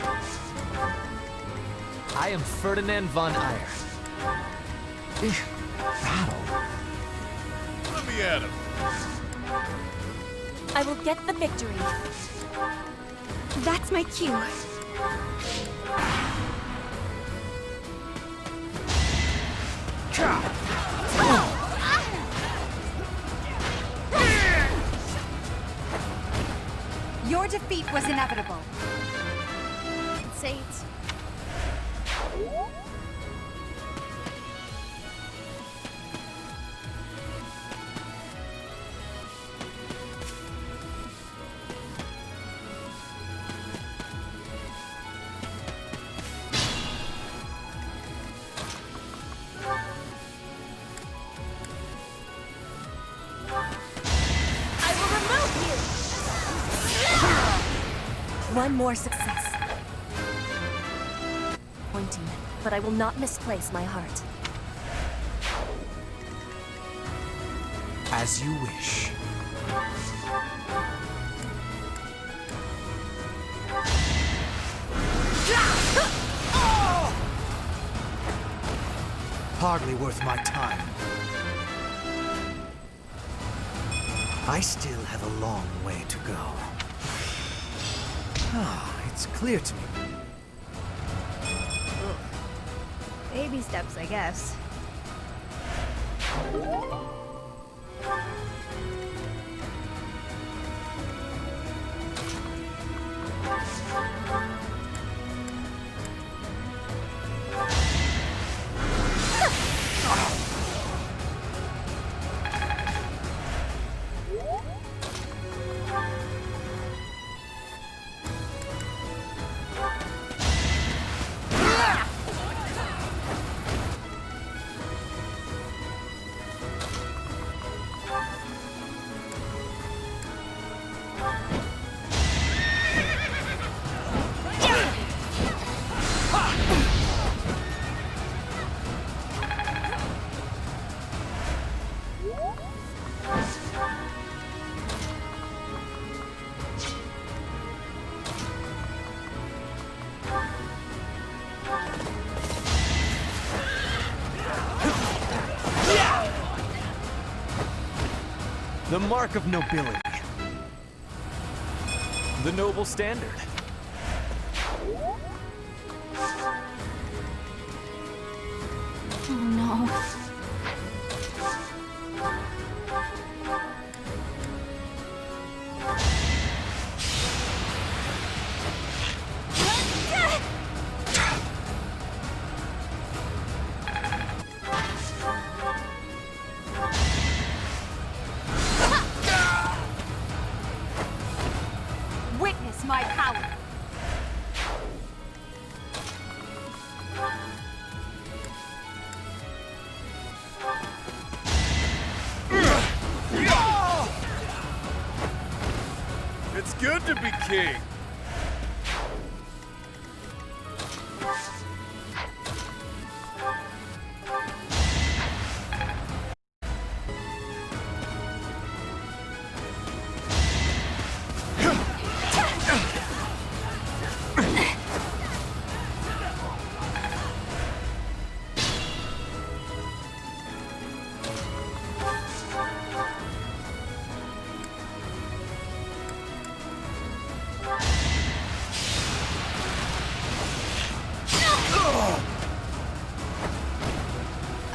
I am Ferdinand von Eyre. Battle? Let me at him. I will get the victory. That's my cue. Your defeat was inevitable. Saints. I will remove you! One more success. Pointing, but I will not misplace my heart. As you wish. Hardly worth my time. I still have a long way to go. It's clear to me. Baby steps, I guess. The mark of nobility. The noble standard. Oh no. Witness my power. It's good to be king.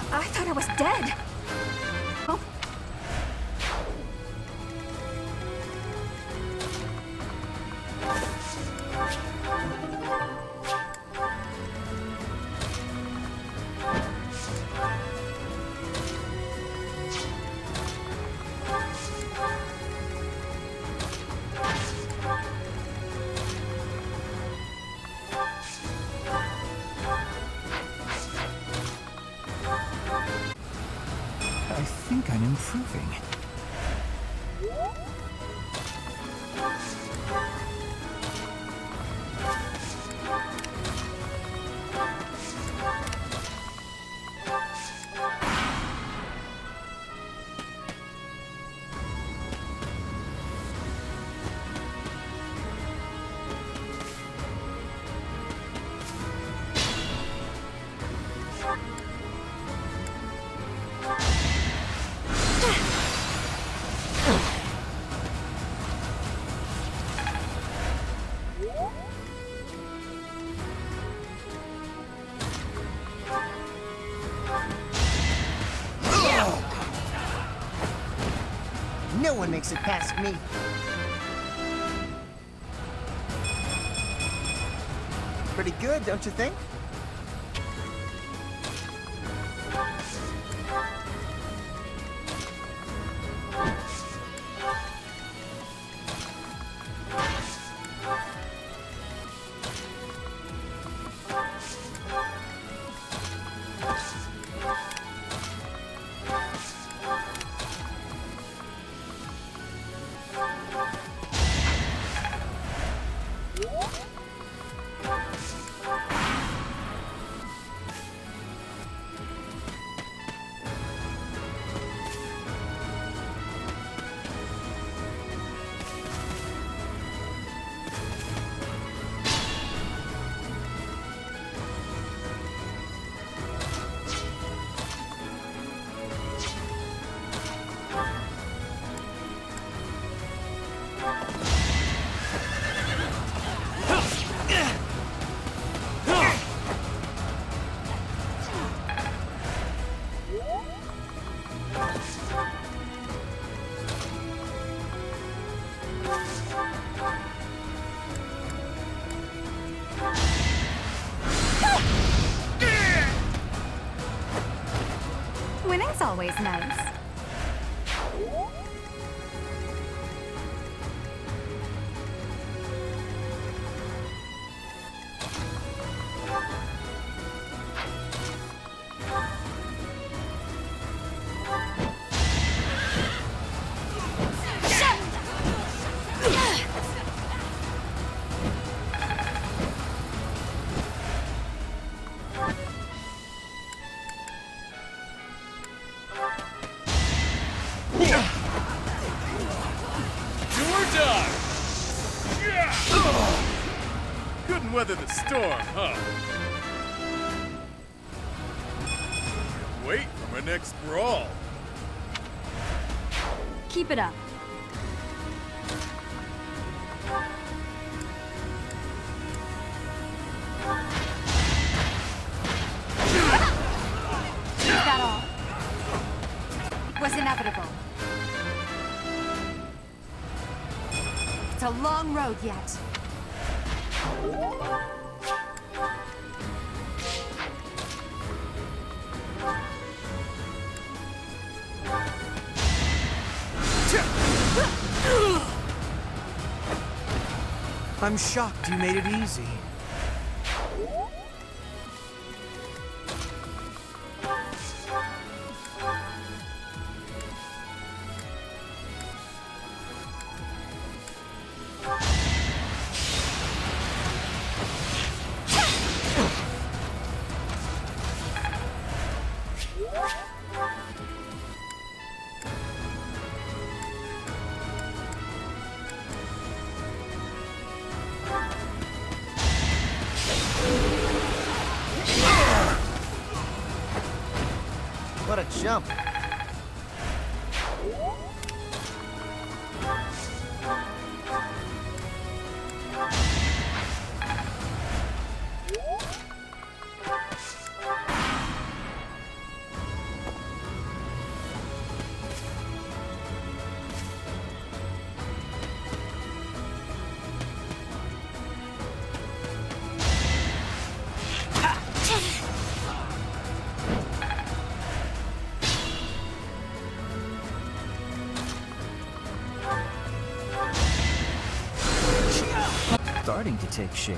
I thought I was dead. Oh. I think I'm improving. No one makes it past me. Pretty good, don't you think? Winning's always nice. Couldn't weather the storm, huh? Wait for my next brawl. Keep it up. Is that all? It was inevitable. It's a long road yet. I'm shocked you made it easy. What a jump. Starting to take shape.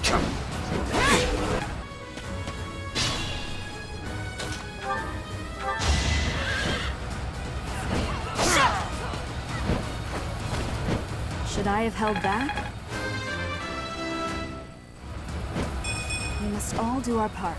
Should I have held back? We must all do our part.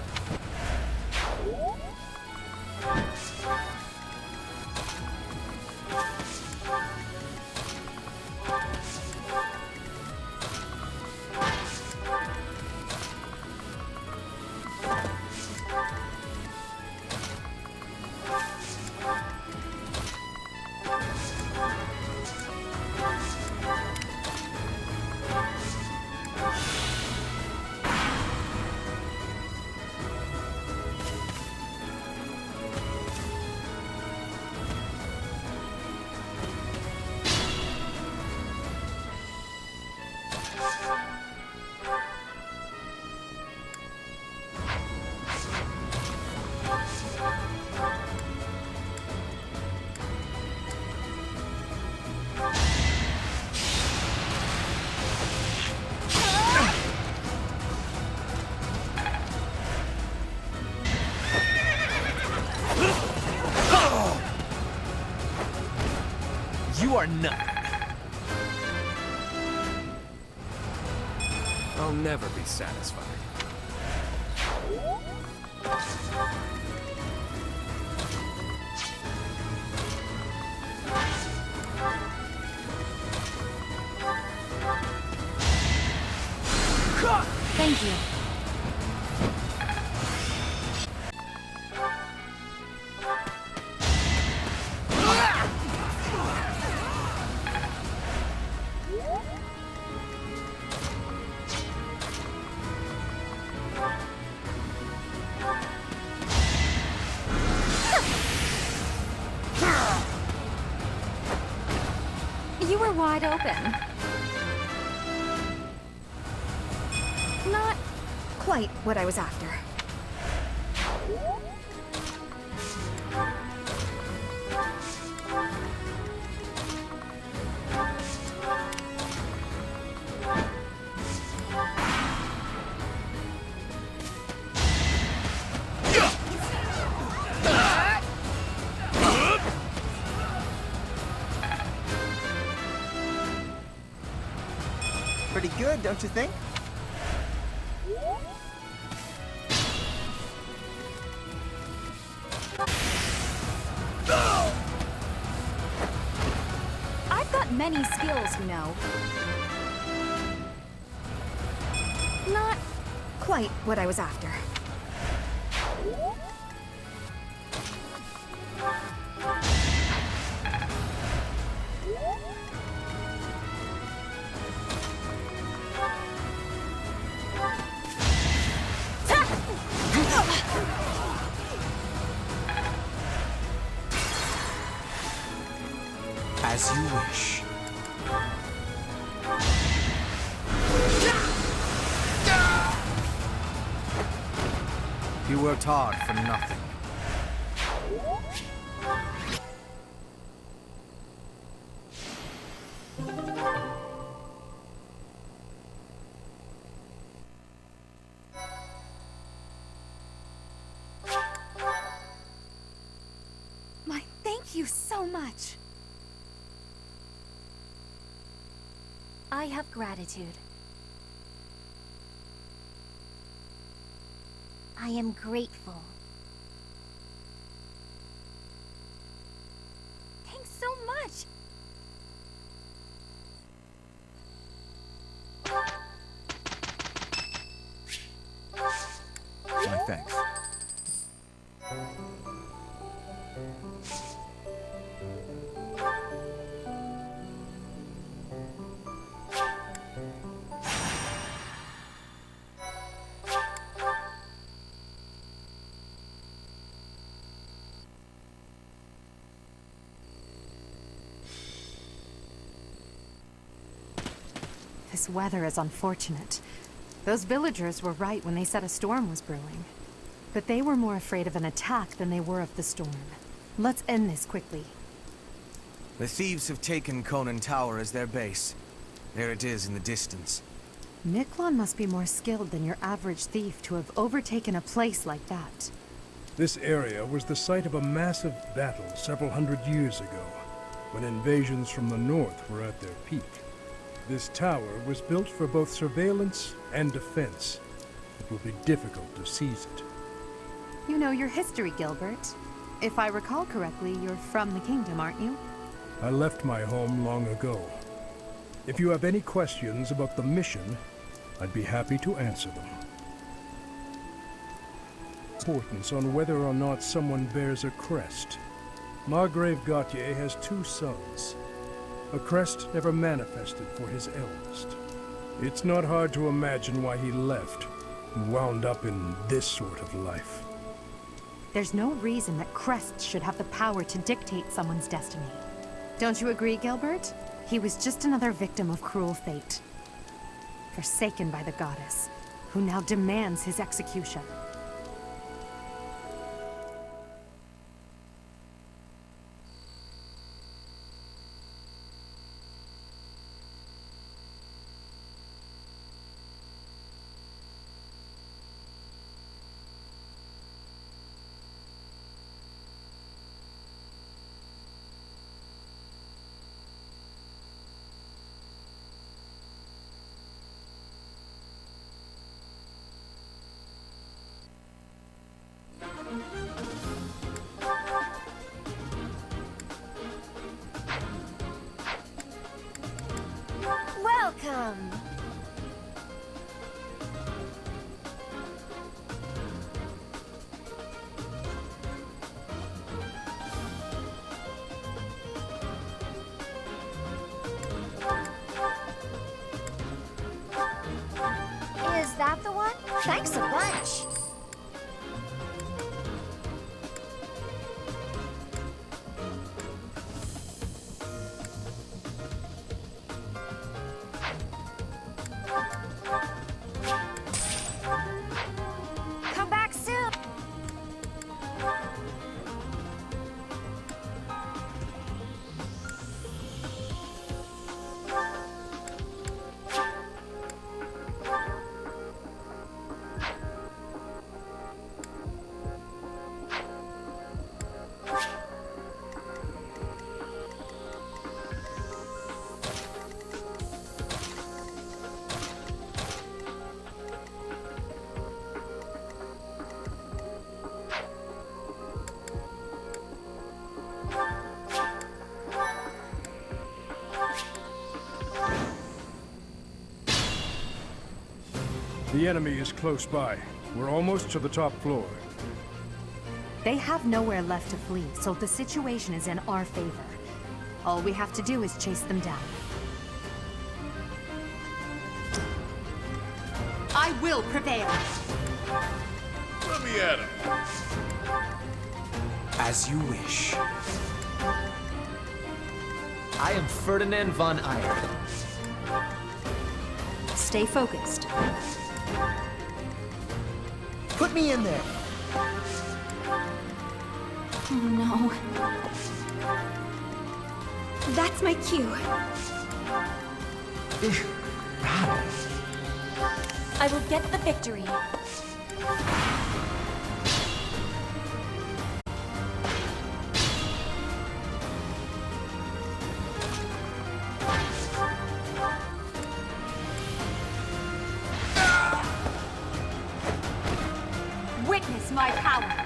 You are not. I'll never be satisfied. Thank you. You were wide open. Not quite what I was after. Pretty good, don't you think? I've got many skills, you know. Not quite what I was after. As you wish. You worked hard for nothing. My thank you so much. I have gratitude. I am grateful. Thanks so much. My thanks. This weather is unfortunate. Those villagers were right when they said a storm was brewing. But they were more afraid of an attack than they were of the storm. Let's end this quickly. The thieves have taken Conan Tower as their base. There it is in the distance. Niklon must be more skilled than your average thief to have overtaken a place like that. This area was the site of a massive battle several hundred years ago, when invasions from the north were at their peak. This tower was built for both surveillance and defense. It will be difficult to seize it. You know your history, Gilbert. If I recall correctly, you're from the kingdom, aren't you? I left my home long ago. If you have any questions about the mission, I'd be happy to answer them. Importance on whether or not someone bears a crest. Margrave Gautier has 2 sons. A crest never manifested for his eldest. It's not hard to imagine why he left and wound up in this sort of life. There's no reason that crests should have the power to dictate someone's destiny. Don't you agree, Gilbert? He was just another victim of cruel fate. Forsaken by the goddess, who now demands his execution. Welcome! Is that the one? Thanks a bunch. Come back soon. The enemy is close by. We're almost to the top floor. They have nowhere left to flee, so the situation is in our favor. All we have to do is chase them down. I will prevail! Let me at him. As you wish. I am Ferdinand von Eyre. Stay focused. Put me in there! Oh no. That's my cue. I will get the victory. Witness my power!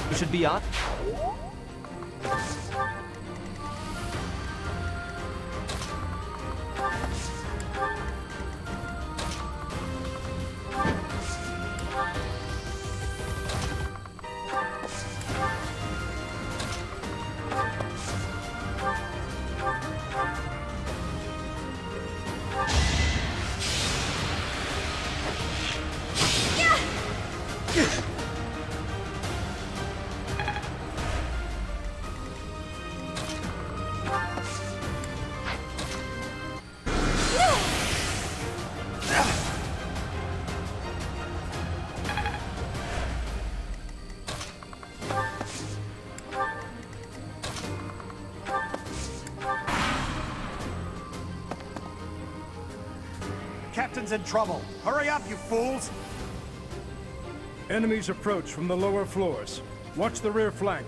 We should be on. captain's in trouble. Hurry up, you fools! Enemies approach from the lower floors. Watch the rear flank.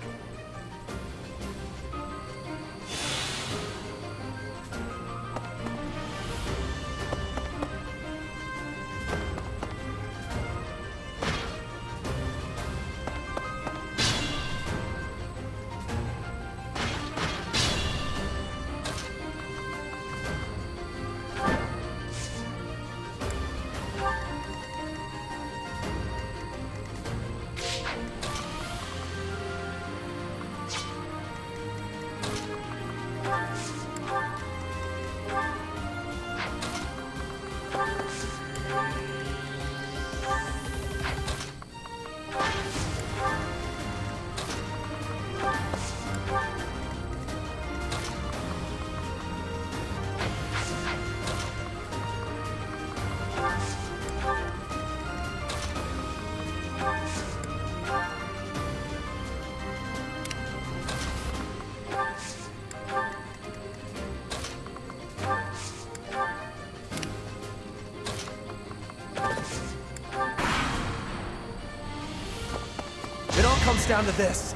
It all comes down to this.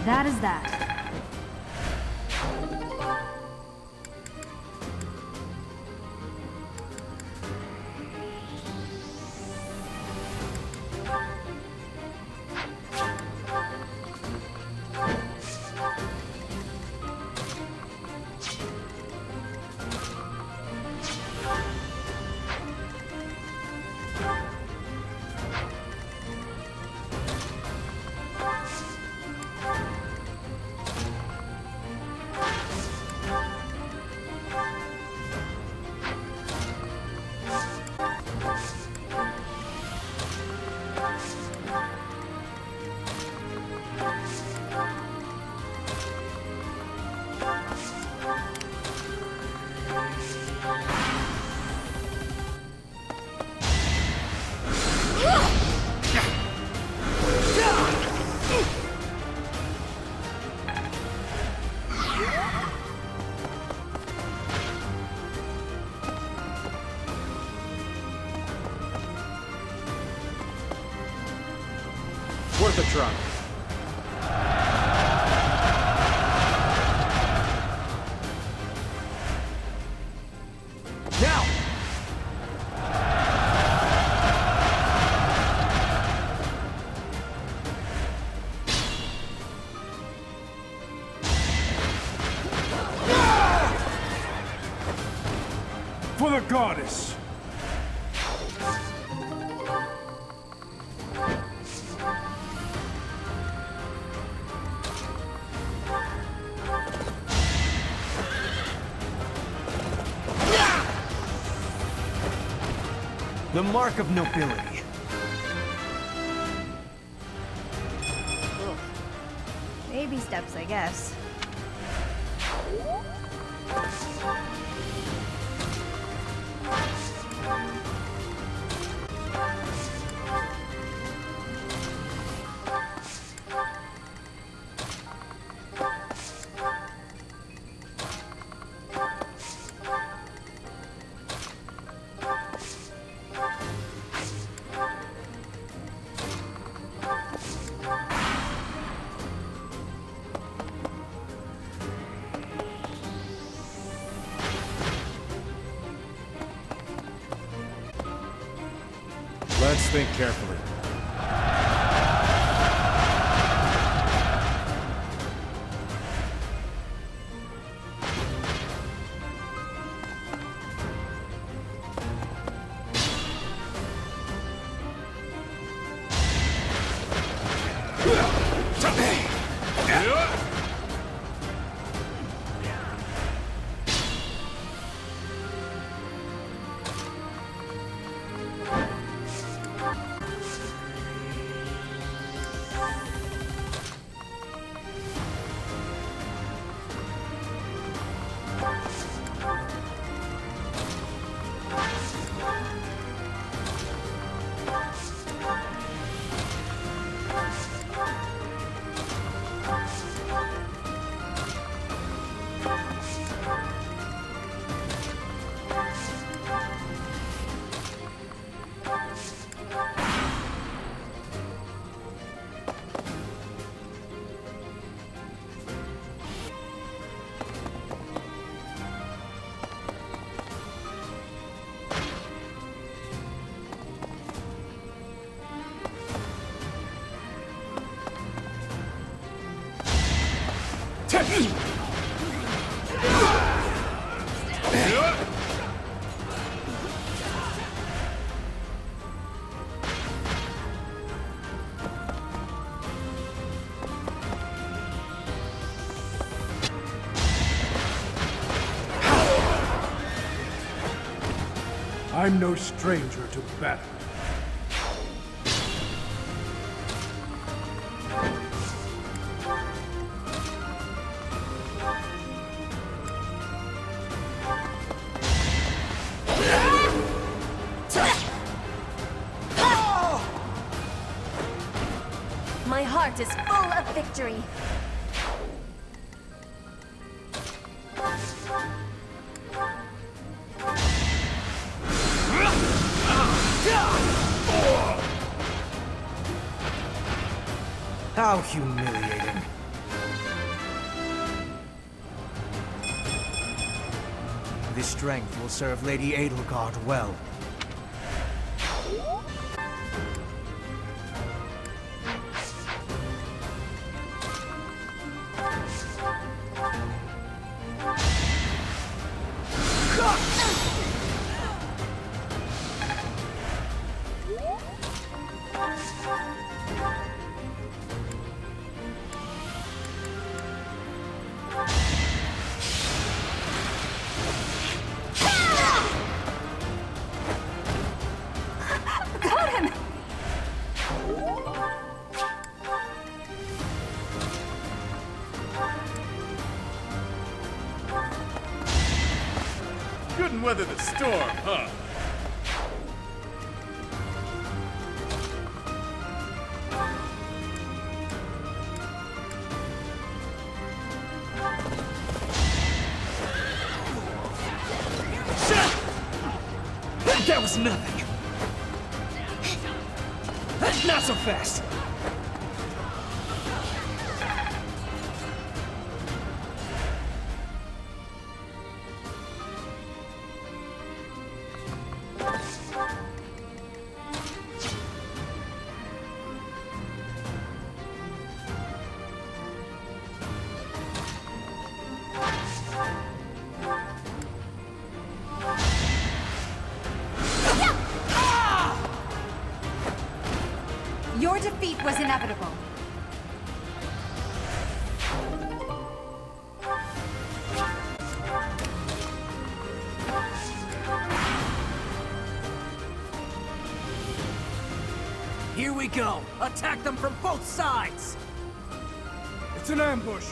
That is that. Worth a try. Now! For the goddess! The mark of nobility. Baby steps, I guess. Let's think carefully. I'm no stranger to battle. My heart is full of victory. How humiliating. This strength will serve Lady Edelgard well. Got him! Couldn't weather the storm, huh? That was nothing. Not so fast. Your defeat was inevitable. Here we go! Attack them from both sides! It's an ambush.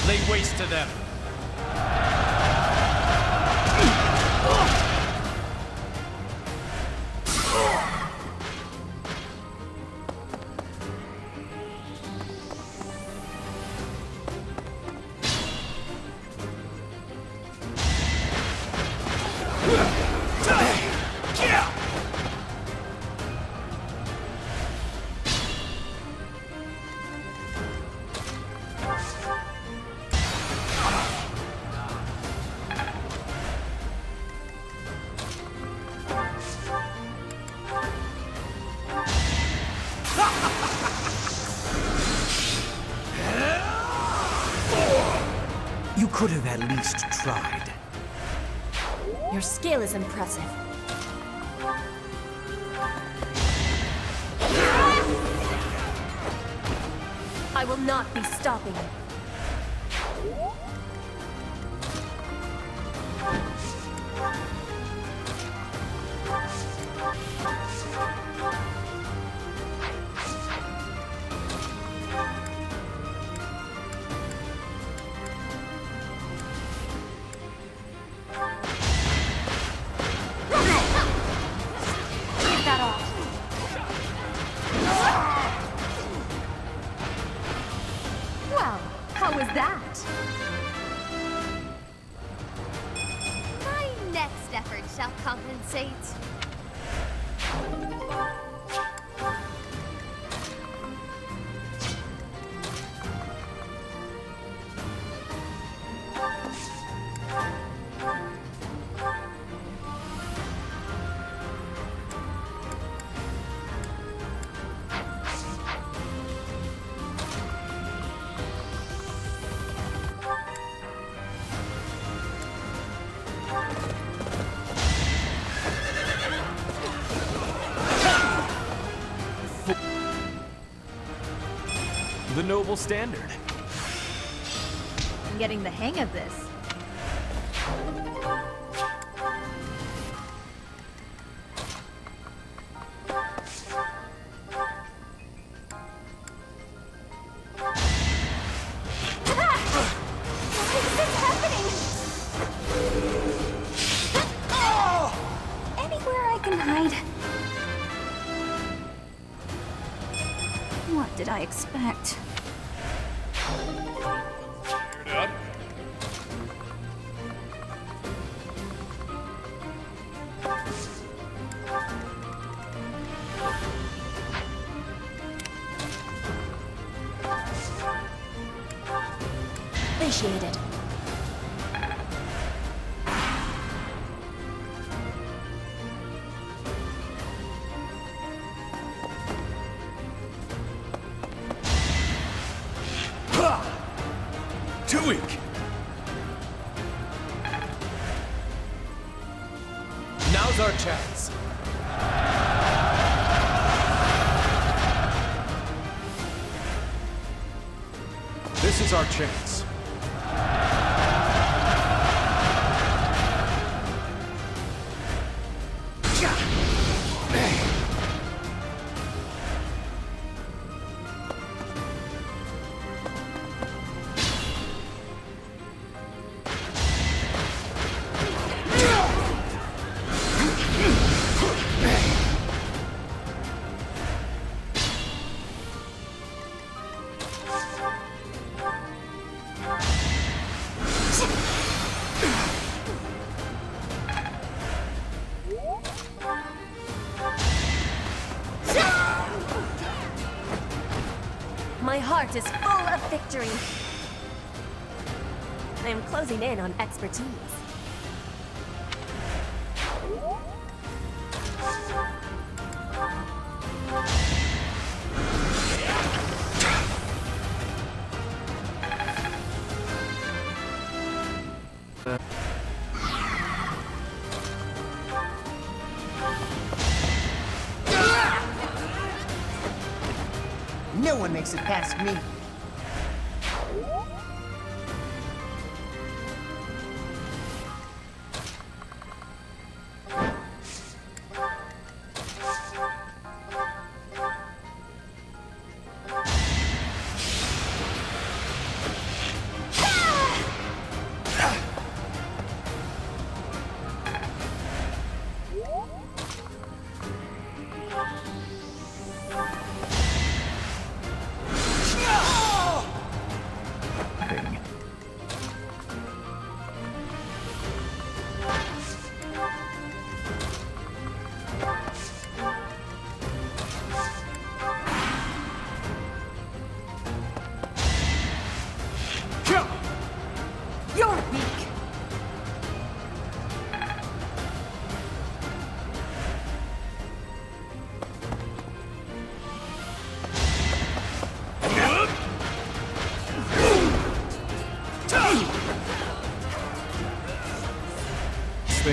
Lay waste to them. You could have at least tried. Your skill is impressive. I will not be stopping you. Get that off. Well, how was that? My next effort shall compensate. The noble standard. I'm getting the hang of this. Anywhere I can hide. What did I expect? Geared up. Appreciated. Too weak. Now's our chance. This is our chance. My heart is full of victory. I am closing in on expertise. No one makes it past me.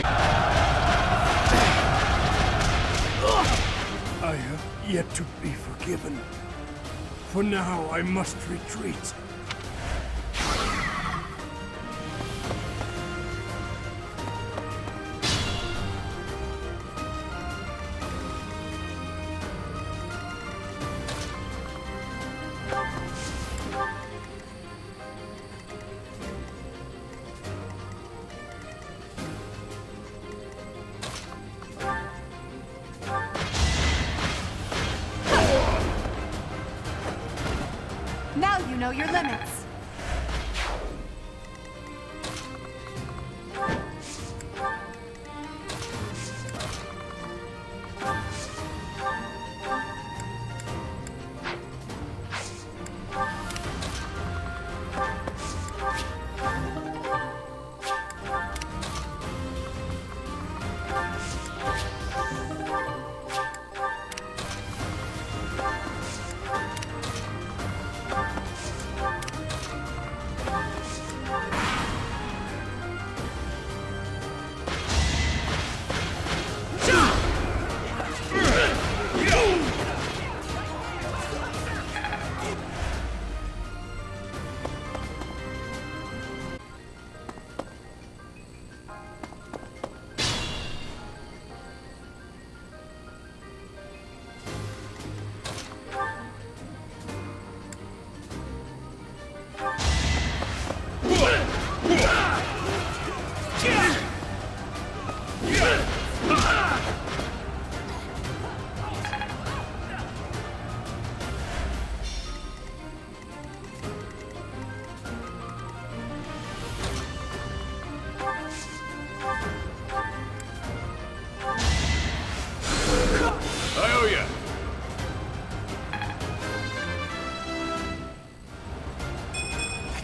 think. I have yet to be forgiven. For now, I must retreat. Now you know your limits.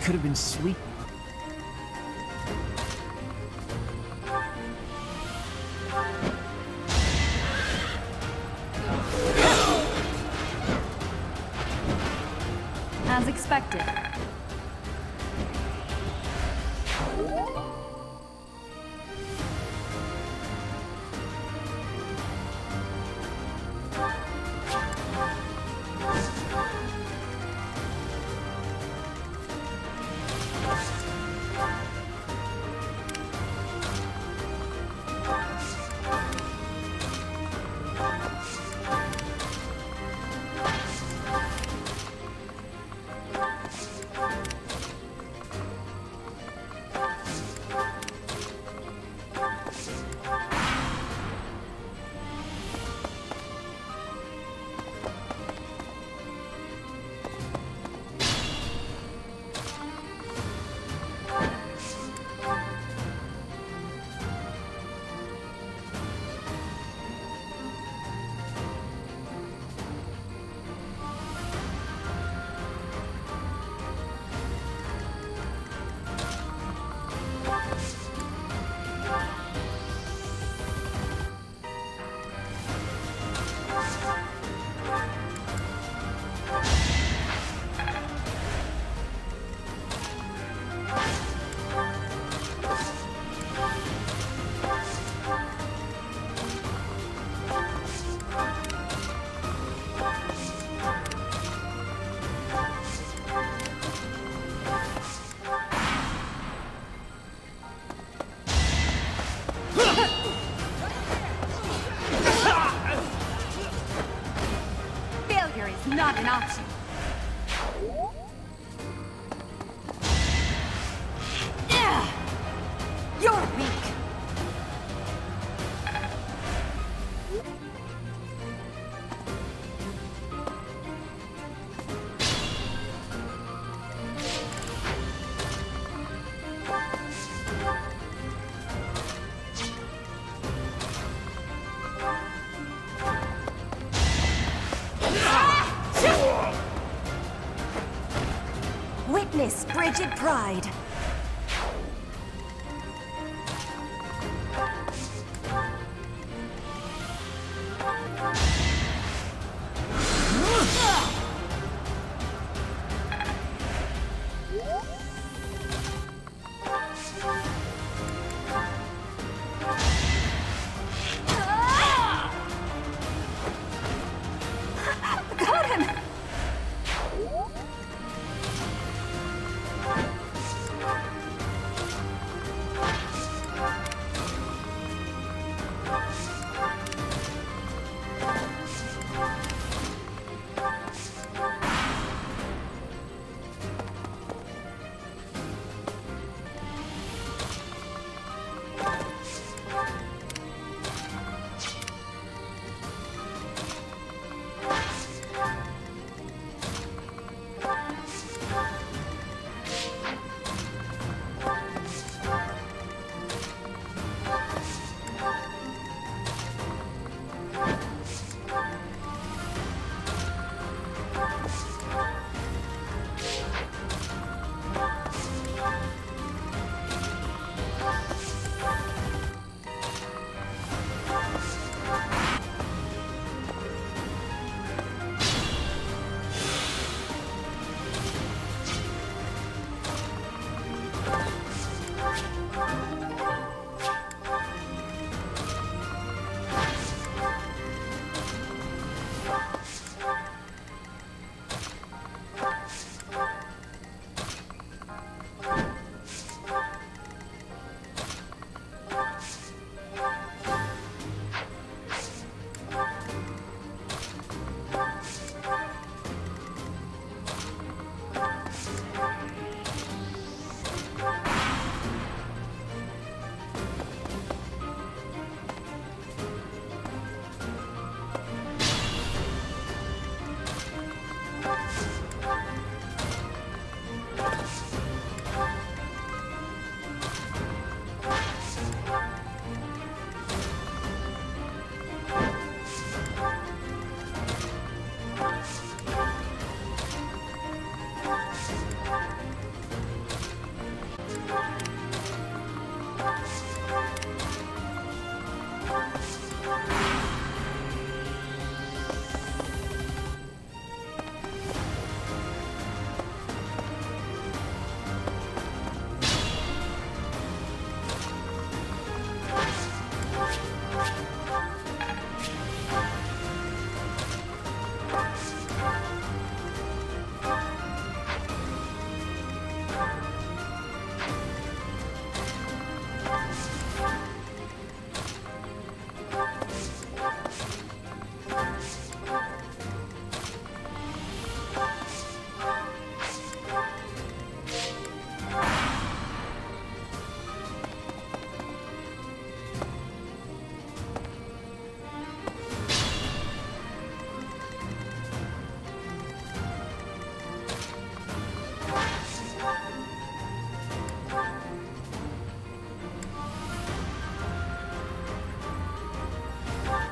Could have been sleeping. As expected. Not an option. You're weak. Witness frigid pride.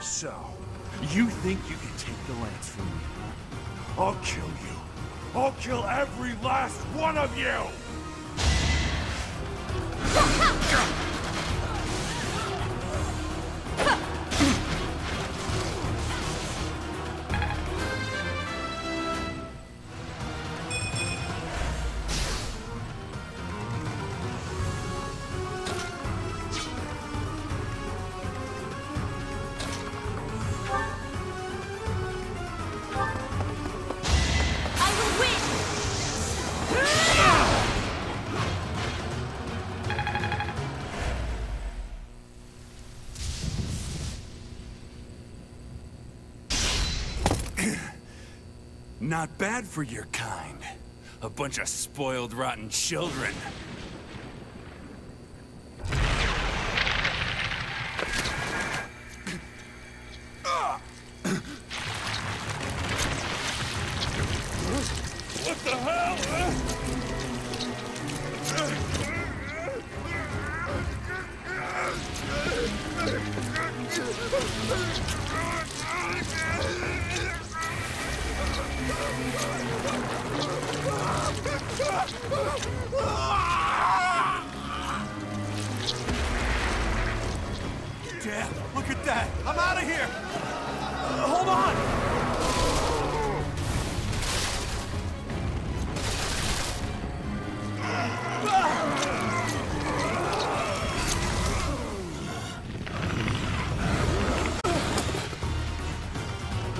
So, you think you can take the lance from me? I'll kill you. I'll kill every last one of you! Not bad for your kind. A bunch of spoiled, rotten children. What the hell? Dad, look at that! I'm out of here! Hold on!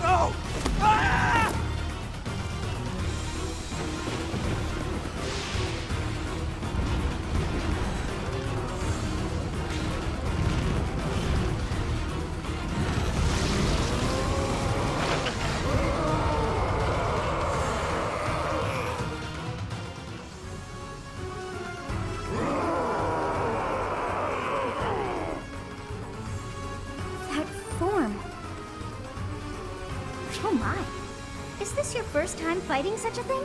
No! Ah! That form. Oh my. Is this your first time fighting such a thing?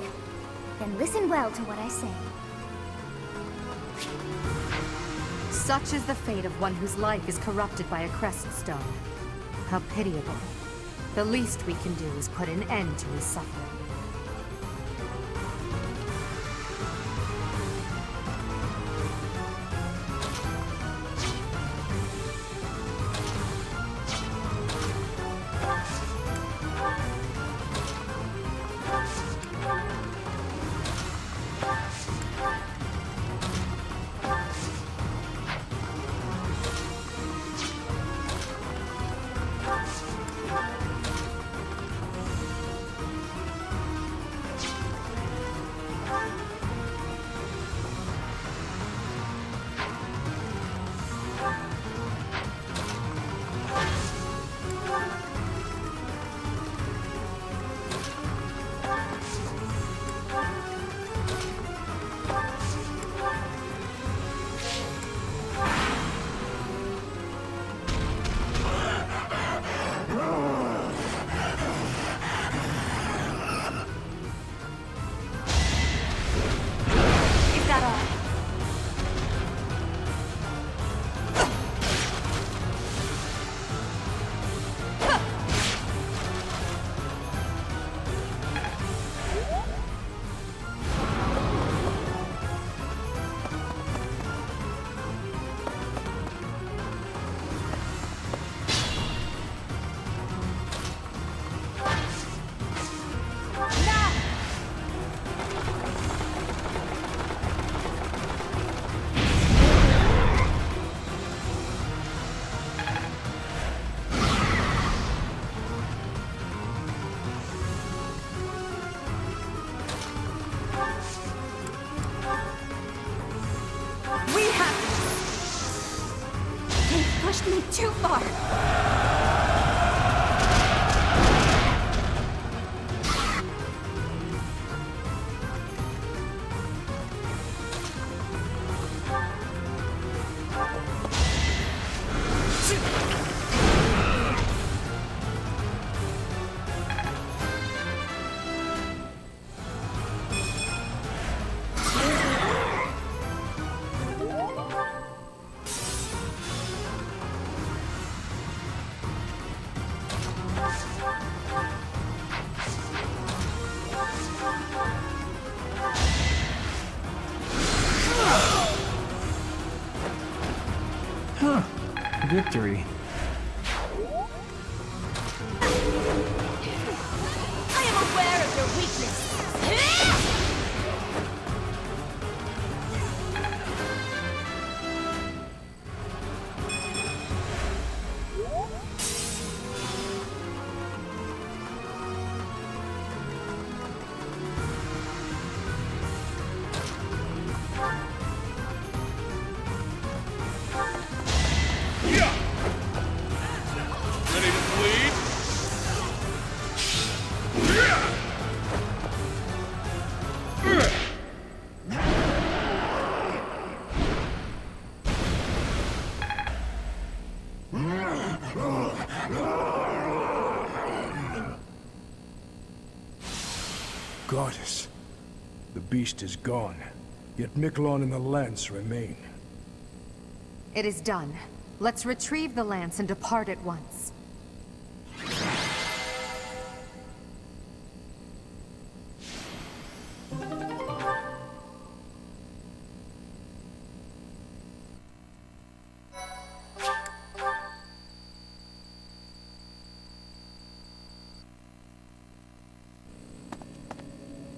Then listen well to what I say. Such is the fate of one whose life is corrupted by a crest stone. How pitiable. The least we can do is put an end to his suffering. took me too far. Victory. I am aware of your weakness. Ready to bleed? Goddess. The beast is gone, yet Miklon and the lance remain. It is done. Let's retrieve the lance and depart at once.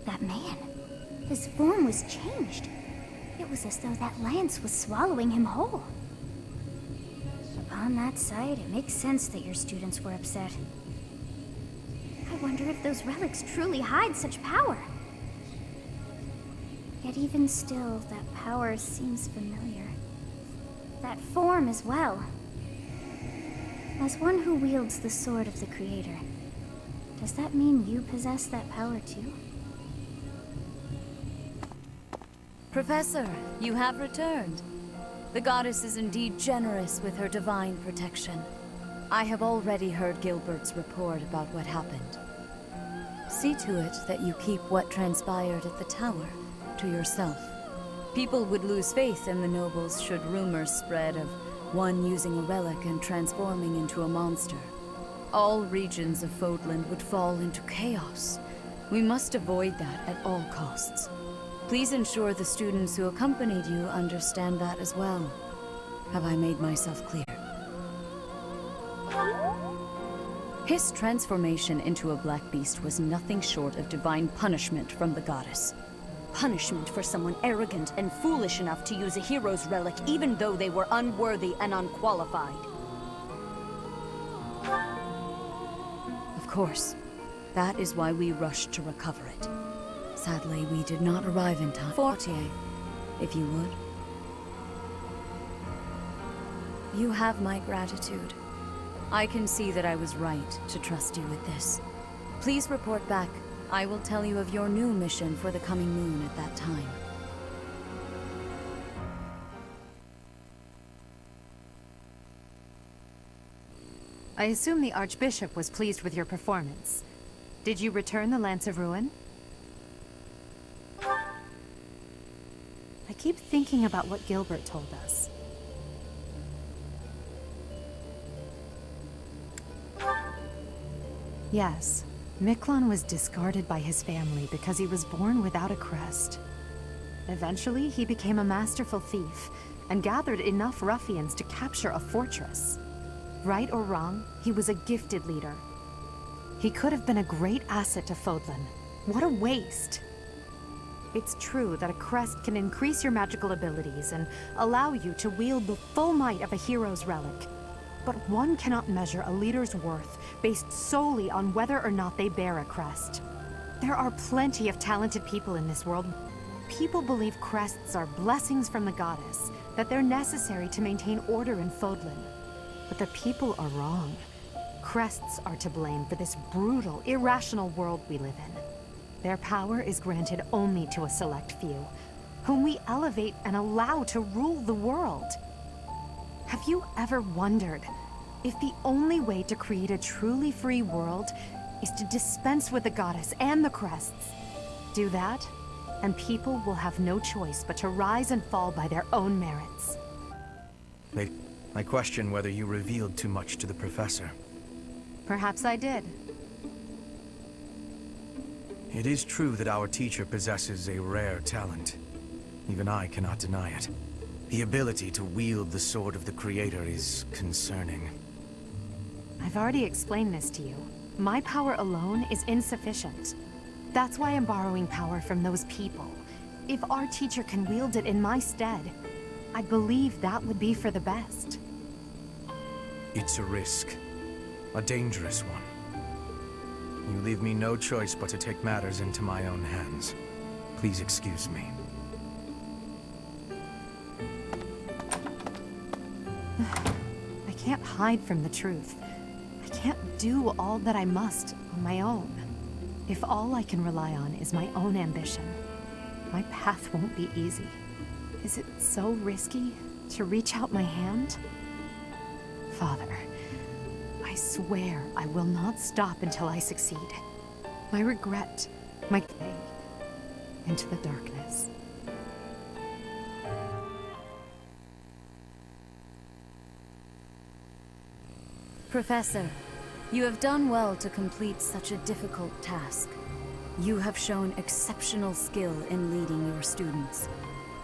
That man. His form was changed. It was as though that lance was swallowing him whole. Upon that sight, it makes sense that your students were upset. I wonder if those relics truly hide such power. Yet even still, that power seems familiar. That form as well. As one who wields the sword of the Creator, does that mean you possess that power too? Professor, you have returned. The goddess is indeed generous with her divine protection. I have already heard Gilbert's report about what happened. See to it that you keep what transpired at the tower to yourself. People would lose faith in the nobles should rumors spread of one using a relic and transforming into a monster. All regions of Fodland would fall into chaos. We must avoid that at all costs. Please ensure the students who accompanied you understand that as well. Have I made myself clear? His transformation into a black beast was nothing short of divine punishment from the goddess. Punishment for someone arrogant and foolish enough to use a hero's relic even though they were unworthy and unqualified. Of course, that is why we rushed to recover it. Sadly, we did not arrive in time. Fortier, if you would. You have my gratitude. I can see that I was right to trust you with this. Please report back. I will tell you of your new mission for the coming moon at that time. I assume the Archbishop was pleased with your performance. Did you return the Lance of Ruin? I keep thinking about what Gilbert told us. Yes, Miklon was discarded by his family because he was born without a crest. Eventually, he became a masterful thief and gathered enough ruffians to capture a fortress. Right or wrong, he was a gifted leader. He could have been a great asset to Fodlan. What a waste! It's true that a crest can increase your magical abilities and allow you to wield the full might of a hero's relic. But one cannot measure a leader's worth based solely on whether or not they bear a crest. There are plenty of talented people in this world. People believe crests are blessings from the goddess, that they're necessary to maintain order in Fodlan. But the people are wrong. Crests are to blame for this brutal, irrational world we live in. Their power is granted only to a select few, whom we elevate and allow to rule the world. Have you ever wondered if the only way to create a truly free world is to dispense with the goddess and the crests? Do that, and people will have no choice but to rise and fall by their own merits. I question whether you revealed too much to the professor. Perhaps I did. It is true that our teacher possesses a rare talent. Even I cannot deny it. The ability to wield the sword of the Creator is concerning. I've already explained this to you. My power alone is insufficient. That's why I'm borrowing power from those people. If our teacher can wield it in my stead, I believe that would be for the best. It's a risk. A dangerous one. You leave me no choice but to take matters into my own hands. Please excuse me. I can't hide from the truth. I can't do all that I must on my own. If all I can rely on is my own ambition, my path won't be easy. Is it so risky to reach out my hand? Father, I swear I will not stop until I succeed. My regret, my way into the darkness. Professor, you have done well to complete such a difficult task. You have shown exceptional skill in leading your students.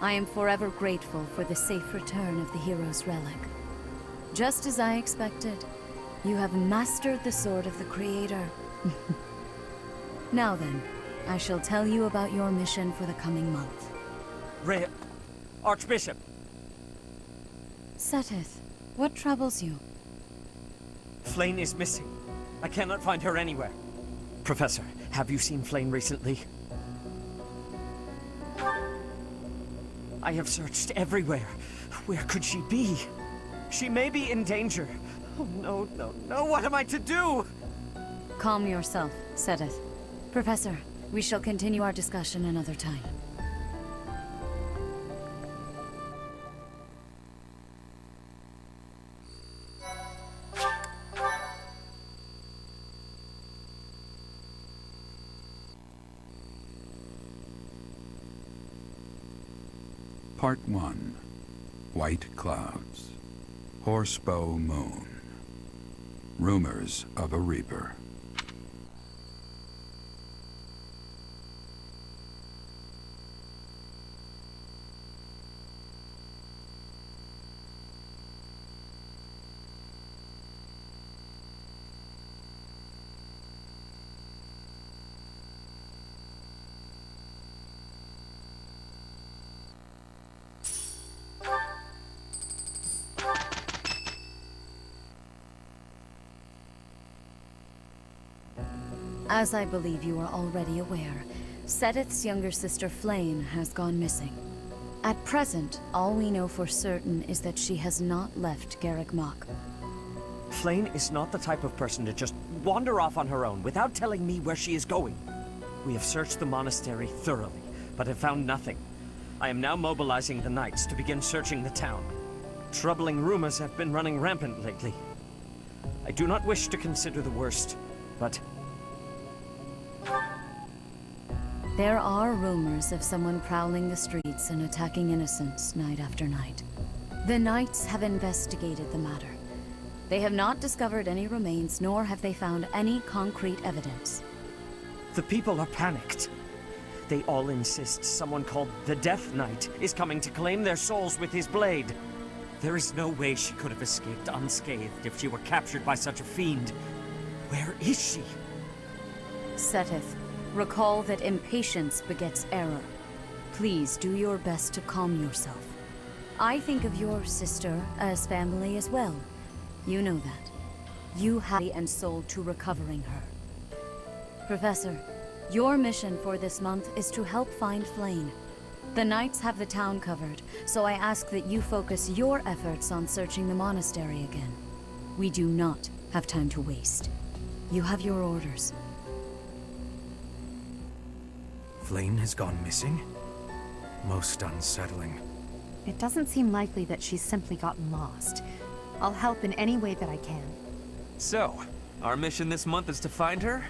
I am forever grateful for the safe return of the hero's relic. Just as I expected, you have mastered the sword of the Creator. Now then, I shall tell you about your mission for the coming month. Archbishop! Seteth, what troubles you? Flayn is missing. I cannot find her anywhere. Professor, have you seen Flayn recently? I have searched everywhere. Where could she be? She may be in danger. Oh, no, no, no, what am I to do? Calm yourself, Seteth. Professor, we shall continue our discussion another time. Part 1. White Clouds. Horsebow Moon. Rumors of a Reaper. As I believe you are already aware, Seteth's younger sister Flayn has gone missing. At present, all we know for certain is that she has not left Garreg Mach. Flayn is not the type of person to just wander off on her own without telling me where she is going. We have searched the monastery thoroughly, but have found nothing. I am now mobilizing the knights to begin searching the town. Troubling rumors have been running rampant lately. I do not wish to consider the worst, but... There are rumors of someone prowling the streets and attacking innocents night after night. The knights have investigated the matter. They have not discovered any remains, nor have they found any concrete evidence. The people are panicked. They all insist someone called the Death Knight is coming to claim their souls with his blade. There is no way she could have escaped unscathed if she were captured by such a fiend. Where is she? Seteth, recall that impatience begets error. Please do your best to calm yourself. I think of your sister as family as well. You know that. You have body and soul to recovering her. Professor, your mission for this month is to help find Flayn. The knights have the town covered, so I ask that you focus your efforts on searching the monastery again. We do not have time to waste. You have your orders. Flayn has gone missing? Most unsettling. It doesn't seem likely that she's simply gotten lost. I'll help in any way that I can. So, our mission this month is to find her?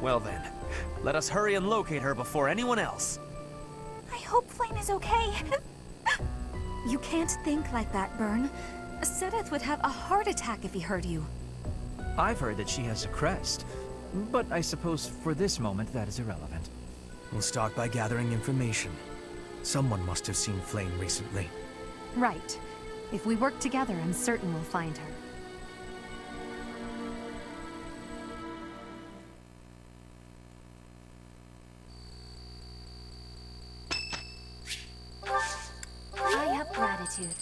Well then, let us hurry and locate her before anyone else. I hope Flayn is okay. You can't think like that, Byrne. Sedith would have a heart attack if he heard you. I've heard that she has a crest, but I suppose for this moment that is irrelevant. We'll start by gathering information. Someone must have seen Flayn recently. Right. If we work together, I'm certain we'll find her. I have gratitude.